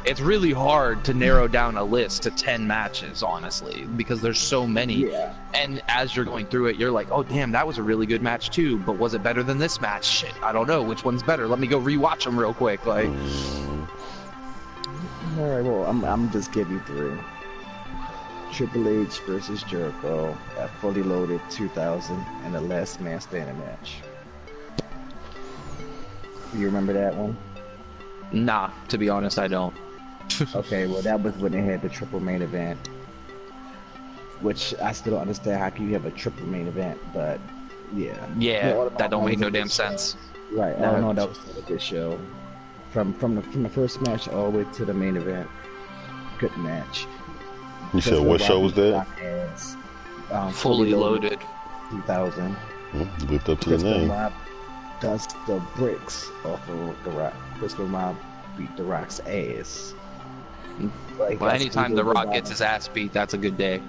It's really hard to narrow down a list to 10 matches, honestly, because there's so many. Yeah. And as you're going through it, you're like, oh damn, that was a really good match too. But was it better than this match? Shit, I don't know. Which one's better? Let me go rewatch them real quick. Like, all right, well, I'm just giving 3. Triple H versus Jericho at Fully Loaded 2000 and the Last Man Standing match. You remember that one? nah, to be honest, I don't. Okay, well that was when they had the triple main event, which I still don't understand how can you have a triple main event, but yeah. Yeah, that don't make no damn sense. Right, I don't know, that was a good show. From the first match all the way to the main event. Good match. You said what show was that? Fully Loaded. 2000. Lived up to the name. Does the bricks off of The Rock. Chris Benoit beat The Rock's ass. Like, Well, anytime The Rock gets his ass beat, that's a good day.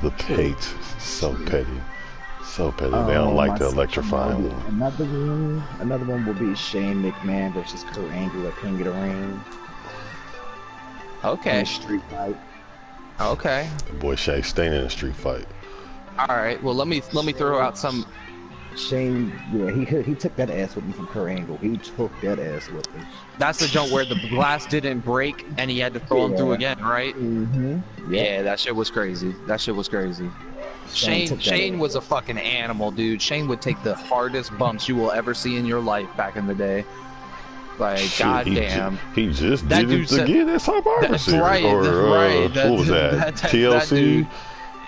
The hate, so petty. So petty. They don't like to electrify him. Another one will be Shane McMahon versus Kurt Angle at King of the Ring. Okay. In a street fight. Okay. Boy, Shay staying in a street fight. All right. Well, let me throw out some. Shane, yeah, he took that ass whipping from Kurt Angle. He took that ass whipping. That's the jump where the glass didn't break and he had to throw him through again, right? Mm-hmm. Yeah, that shit was crazy. That shit was crazy. Shane was a fucking animal, dude. Shane would take the hardest bumps you will ever see in your life back in the day. Like, goddamn. He just did it again. That's Survivor Series. Right, what was that? TLC?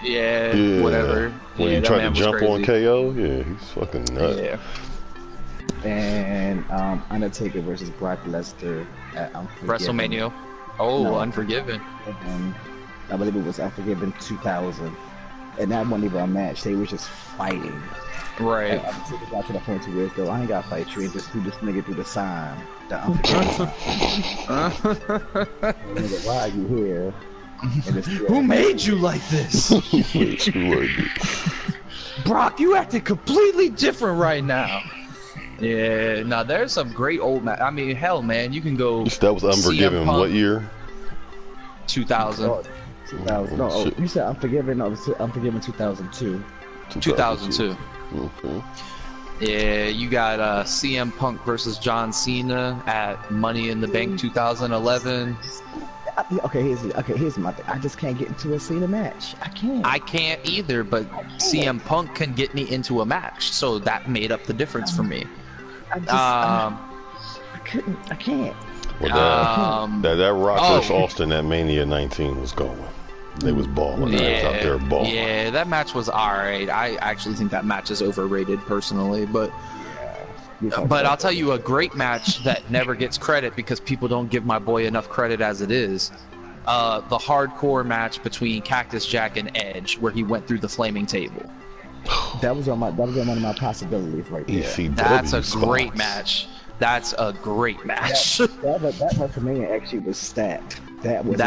Yeah, whatever. When he tried to jump on KO? Yeah, he's fucking nuts. Yeah. And Undertaker versus Brock Lesnar at Unforgiven. WrestleMania. Oh, No. Unforgiven. And I believe it was Unforgiven 2000. And that wasn't even a match. They were just fighting. Right. And Undertaker got to the point to where it's I ain't got to fight you. And just threw this nigga through the sign. The Unforgiven sign. Nigga, why are you here? Who made you like this? Brock, you acting completely different right now. Yeah, now there's some great old I mean, hell, man, you can go. That was Unforgiven. What year? 2000. Oh, 2000. No, oh, you said Unforgiven. No, it was Unforgiven 2002. 2002. Okay. Yeah, you got CM Punk versus John Cena at Money in the Bank 2011. Okay, here's my thing. I just can't get into a Cena match. I can't either, but CM Punk can get me into a match, so that made up the difference for me. I can't. Well, that Rock versus Austin at Mania 19 was going. They was balling. They was out there balling. Yeah, that match was alright. I actually think that match is overrated personally, but I'll tell you a great match that never gets credit because people don't give my boy enough credit as it is. The hardcore match between Cactus Jack and Edge, where he went through the flaming table. That was on one of my possibilities right there. ECW That's a great match. That's a great match. That WrestleMania actually was stacked. That card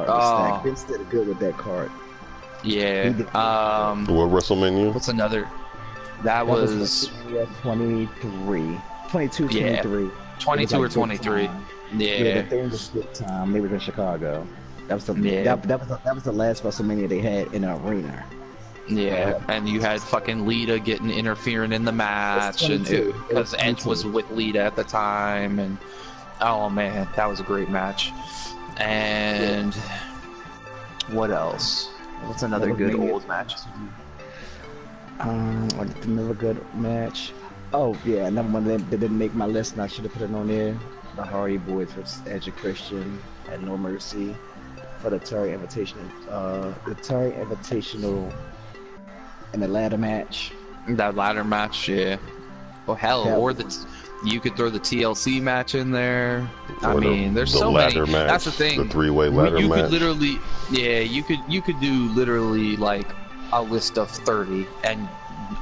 was stacked. Vince did good with that card. Yeah. What WrestleMania? What's another? That was 23. 22, 23. 22 or 23. Yeah, the thing was good time. They was in Chicago. That was the last WrestleMania they had in an arena. Yeah, and you had fucking Lita interfering in the match, and because Edge was with Lita at the time, and oh man, that was a great match. And what else? What's another good old match? Another good match. Oh yeah, another one that didn't make my list, and I should have put it on there. The Hardy Boys versus Edge and Christian at No Mercy for the Terry Invitational. The Terry Invitational in the ladder match. That ladder match, yeah. Well, hell, Hell. or you could throw the TLC match in there. I Or mean, there's the so many. ladder match, That's the thing. the three-way ladder you match. could literally, yeah, you could do literally like a list of 30, and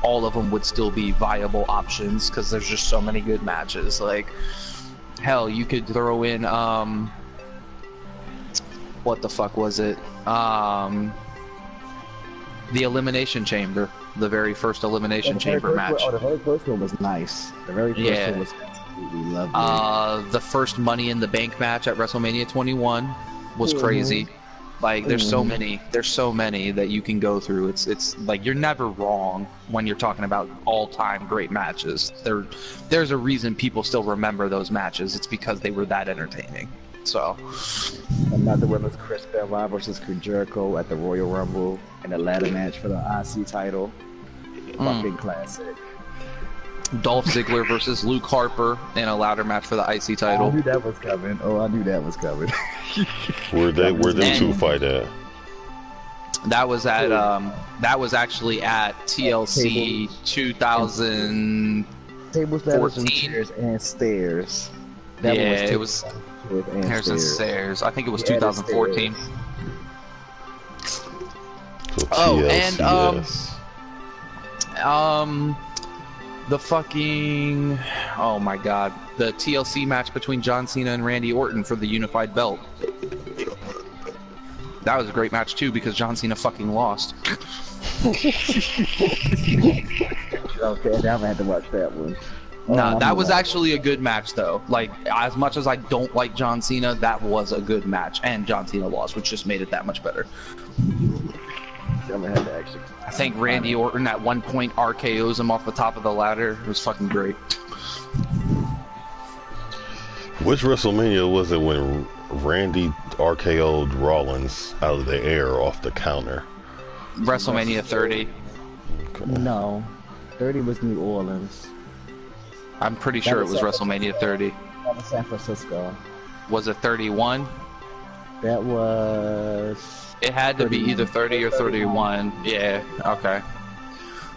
all of them would still be viable options because there's just so many good matches. Like, hell, you could throw in what the fuck was it? The Elimination Chamber, the very first Elimination Chamber match. Oh, the very first one was nice. The very first one was absolutely lovely. The first Money in the Bank match at WrestleMania 21 was crazy. Like, there's so many that you can go through. It's like you're never wrong when you're talking about all-time great matches. There's a reason people still remember those matches. It's because they were that entertaining. So, another one was Chris Benoit versus Chris Jericho at the Royal Rumble in a ladder match for the IC title. Fucking classic. Dolph Ziggler versus Luke Harper in a ladder match for the IC title. I knew that was coming. I knew that was coming. Where them two fight at? That was at that was actually at TLC 2000. Tables, ladders, and chairs and stairs. That Yeah, one it was and Stairs and Stairs. I think it was Yeah, 2014. So Oh, TLCS. and the fucking, oh my god, the TLC match between John Cena and Randy Orton for the unified belt. That was a great match too because John Cena fucking lost. Okay, now I'm gonna have to watch that one. Nah, that was actually a good match though. Like, as much as I don't like John Cena, that was a good match, and John Cena lost, which just made it that much better. I'm gonna have to actually. I think Randy Orton at one point RKO's him off the top of the ladder. It was fucking great. Which WrestleMania was it when Randy RKO'd Rollins out of the air off the counter? WrestleMania 30. Okay. No, 30 was New Orleans. I'm pretty sure it was WrestleMania 30. That was San Francisco. Was it 31? That was. It had to be either 30 or 31. Yeah, okay.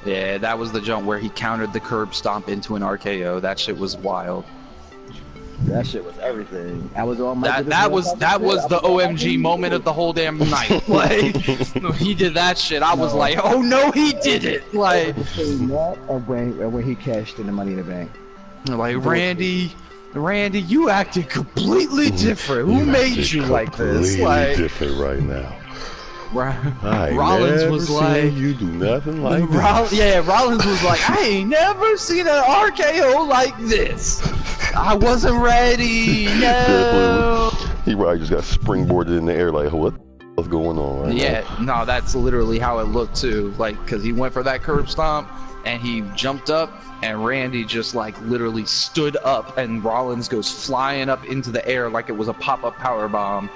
Yeah, that was the jump where he countered the curb stomp into an RKO. That shit was wild. That shit was everything. I was on my. That was the OMG moment of the whole damn night. Like, he did that shit. I was like, oh no, he did it. Like, when he cashed in the Money in the Bank. Like, Randy, you acted completely different. Who made you like this? Like, different right now. Rollins was like, you do nothing like this. Yeah, Rollins was like, I ain't never seen an RKO like this. I wasn't ready. No. He probably just got springboarded in the air like, what's going on right now? No, that's literally how it looked too. Like, cause he went for that curb stomp and he jumped up and Randy just like literally stood up and Rollins goes flying up into the air like it was a pop-up power bomb,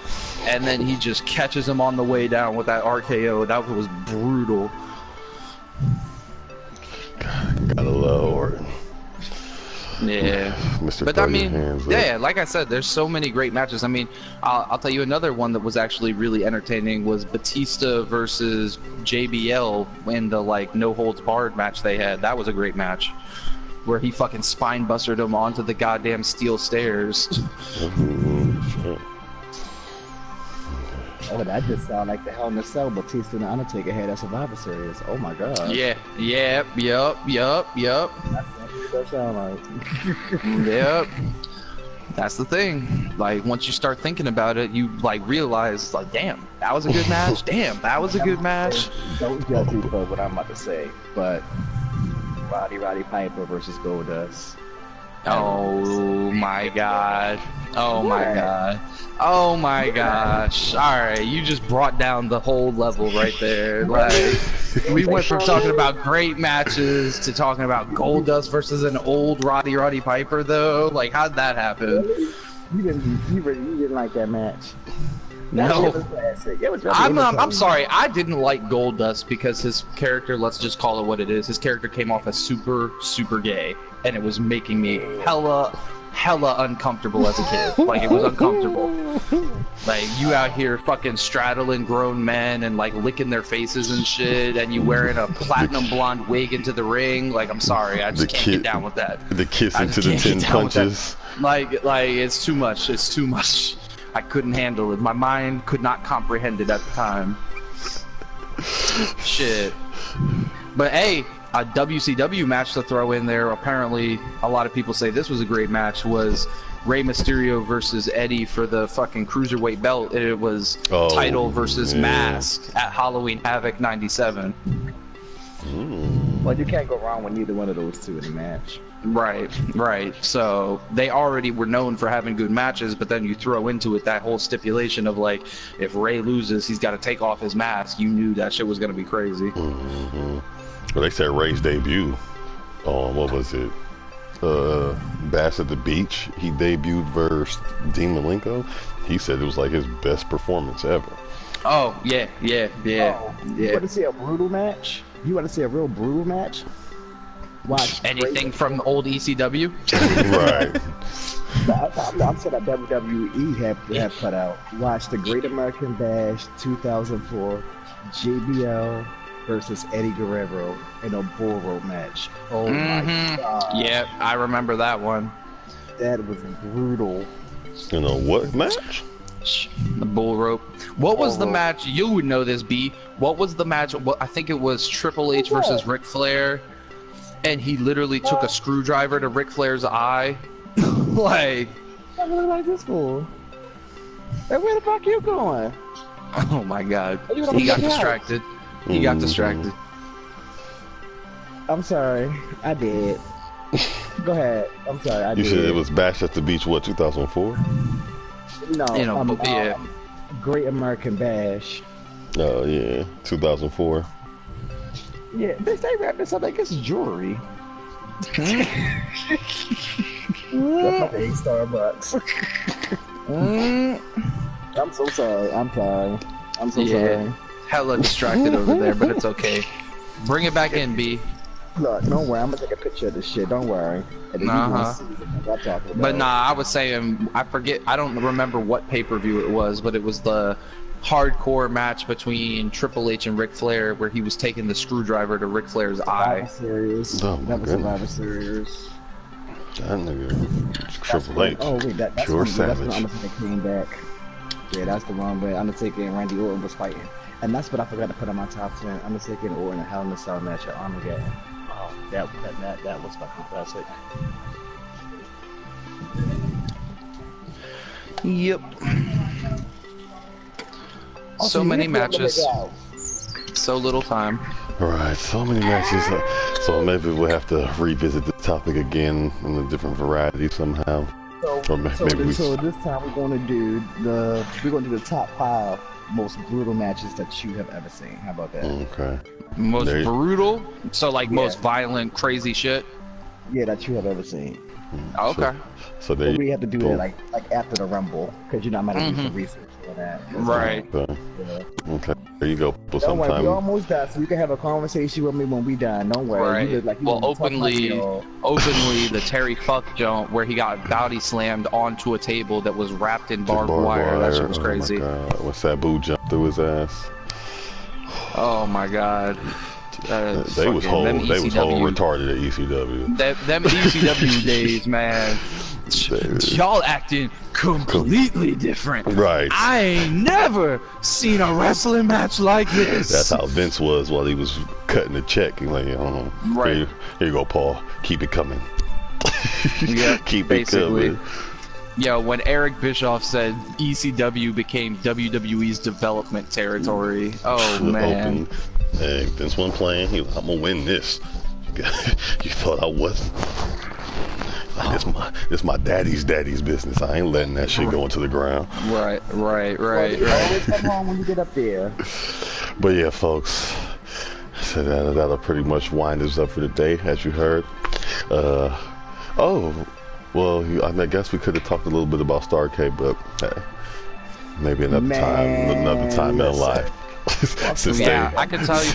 and then he just catches him on the way down with that RKO. That was brutal. Gotta love Orton. Yeah, Mr. but I mean, yeah, like I said, there's so many great matches. I mean, I'll tell you another one that was actually really entertaining was Batista versus JBL in the like no holds barred match they had. That was a great match, where he fucking spine busted him onto the goddamn steel stairs. Oh, that just sounded like the Hell in a Cell Batista and the Undertaker had at Survivor Series. Oh my god. Yeah, yep. That's what that sound like. Yep. That's the thing. Like, once you start thinking about it, you like realize, like, damn, that was a good match. Damn, that was a good match. Don't judge me for what I'm about to say, but Roddy Piper versus Goldust. Oh my god. Oh my god. Oh my gosh. Alright, you just brought down the whole level right there. Like, we went from talking about great matches to talking about Goldust versus an old Roddy Piper though. Like, how'd that happen? You didn't like that match. No. Was I'm sorry, I didn't like Goldust because his character, let's just call it what it is, his character came off as super gay, and it was making me hella hella uncomfortable as a kid. Like, it was uncomfortable. Like, you out here fucking straddling grown men and, like, licking their faces and shit, and you wearing a platinum blonde wig into the ring. Like, I'm sorry, I just can't get down with that. The kiss into the 10 punches. Like, it's too much. It's too much. I couldn't handle it. My mind could not comprehend it at the time. Shit. But hey, a WCW match to throw in there. Apparently, a lot of people say this was a great match. Was Rey Mysterio versus Eddie for the fucking cruiserweight belt. It was title versus mask at Halloween Havoc '97. Well, you can't go wrong with neither one of those two in a match. Right. So they already were known for having good matches, but then you throw into it that whole stipulation of like, if Ray loses, he's got to take off his mask. You knew that shit was gonna be crazy. Well, they said Ray's debut on what was it? Bash at the Beach. He debuted versus Dean Malenko. He said it was like his best performance ever. Oh yeah. You want to see a brutal match? You want to see a real brutal match? Watch anything from the old ECW. Right. I'm saying that WWE have put out. Watch the Great American Bash 2004, JBL versus Eddie Guerrero in a bull rope match. Oh my god. Yeah, I remember that one. That was brutal. You know what match? The bull rope. What was the match? You would know this, B. What was the match? I think it was Triple H versus Ric Flair, and he literally took a screwdriver to Ric Flair's eye. Like, I really like this fool. Hey, where the fuck you going? Oh my god. He got distracted. He got distracted. I'm sorry. I did. Go ahead. I'm sorry. I did. You said it was Bash at the Beach, what, 2004? No, Great American Bash. Oh, yeah, 2004. Yeah, they wrap this up like it's jewelry. That's my day, Starbucks. I'm so sorry. I'm so sorry. Hella distracted over there, but it's okay. Bring it back in, B. Look, don't worry. I'm gonna take a picture of this shit. Don't worry. And then you gonna see what I'm talking about. But nah, I was saying, I forget. I don't remember what pay-per-view it was, but it was the hardcore match between Triple H and Ric Flair, where he was taking the screwdriver to Ric Flair's eye. That was Survivor Series. That nigga, Triple H. Oh wait, that's pure when savage. Undertaker came back. Yeah, that's the one where Undertaker and Randy Orton was fighting. And that's what I forgot to put on my top 10. Undertaker and Orton and Hell in a Cell match at Armageddon. Oh, that was fucking classic. Yep. So many matches. So little time. Right, so many matches. So maybe we'll have to revisit this topic again in a different variety somehow. So this time we're going to do the top 5 most brutal matches that you have ever seen. How about that? Okay. Most brutal? So like most violent, crazy shit? Yeah, that you have ever seen. Okay. So we have to do that like after the Rumble, because I might have to do some research for that. Right. Okay. There you go. Don't worry, we almost done, so you can have a conversation with me when we done. Don't worry. Right. Openly, the Terry Fuck jump where he got body slammed onto a table that was wrapped in barbed wire. That shit was crazy. Oh my God. When Sabu jumped through his ass. Oh my God. They was whole retarded at ECW. Them ECW days, man. Y'all acting completely different. Right. I ain't never seen a wrestling match like this. That's how Vince was while he was cutting the check. He's like, right. Here you go, Paul. Keep it coming. Yeah, keep basically. it coming. Yo, when Eric Bischoff said ECW became WWE's development territory, oh man. Hey, Vince wasn't playing. He was, I'm gonna win this. You thought I wasn't? It's my daddy's business. I ain't letting that shit go into the ground. Right. Always come home when you get up there. But yeah, folks. So that'll pretty much wind us up for the day, as you heard. I guess we could have talked a little bit about Starrcade, but maybe another time in life. Yeah, I can tell you.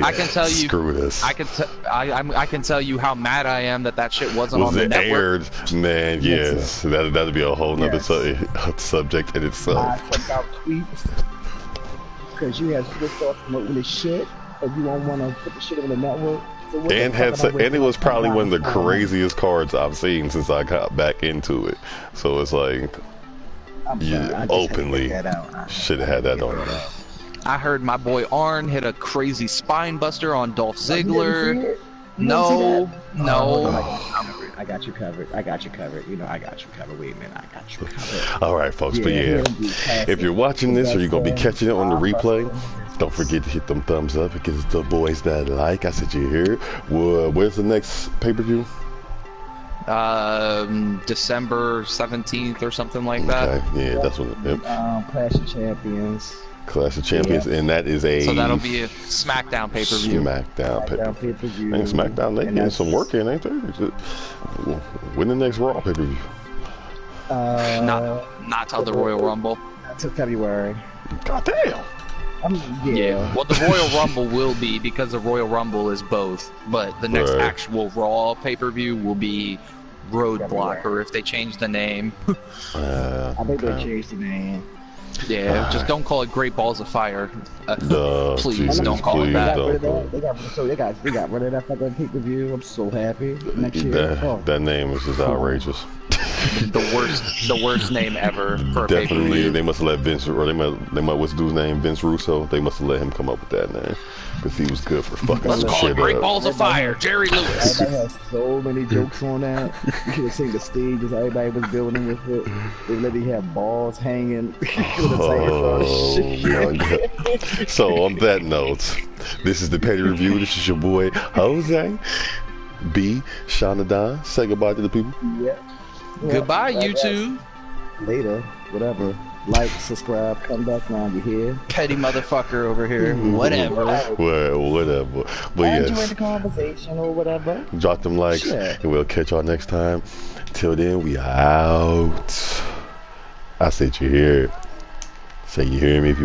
I can tell you. Screw this. I can tell you how mad I am that shit wasn't on the network. Aired, man. Yes, that'd be a whole nother subject in itself. I sent out tweets because you had switched off from this shit, and you don't want to put the shit on the network. So and it was probably one of the craziest cards I've seen since I got back into it. So it's like, you openly should have had that on. I heard my boy Arn hit a crazy spine buster on Dolph Ziggler. No. I got you covered. You know, I got you covered. Wait a minute, I got you covered. All right, folks. But yeah, if you're watching this or you're gonna be catching it on the replay, don't forget to hit them thumbs up because it's the boys that like. I said you hear. Where's the next pay-per-view? December 17th or something like that. Okay, yeah, that's what. Yep. Clash of Champions. Clash of Champions, and that is a. So that'll be a SmackDown pay-per-view. SmackDown pay-per-view. And SmackDown, they getting some work in, ain't they? When the next Raw pay-per-view? Not till the Royal Rumble. Until February. God damn. Yeah. Well, the Royal Rumble will be because the Royal Rumble is both, but the next actual Raw pay-per-view will be Roadblock, or if they change the name. I think they changed the name. Yeah, just don't call it Great Balls of Fire. Please don't call it that. They got rid of that fucking pay-per-view. I'm so happy. Next year. That name is just outrageous. the worst name ever for a Definitely, pay-per-view. they must have let Vince, or they might what's the dude's name? Vince Russo. They must have let him come up with that name because he was good for fucking Let's some call shit it Great up. Balls of Fire, Jerry Lewis. Everybody has so many jokes on that. You should have seen the stages everybody was building with it. They literally had balls hanging. So on that note, this is the Petty Review. This is your boy Jose B. Shanadan. Say goodbye to the people. Yeah. Goodbye, YouTube. Later, whatever. Like, subscribe, come back now. You hear? Petty motherfucker over here. Whatever. Well, whatever. But I yes, enjoyed the conversation or whatever. drop them likes, and we'll catch y'all next time. Till then, we out. I said you hear it. Say you hear me if you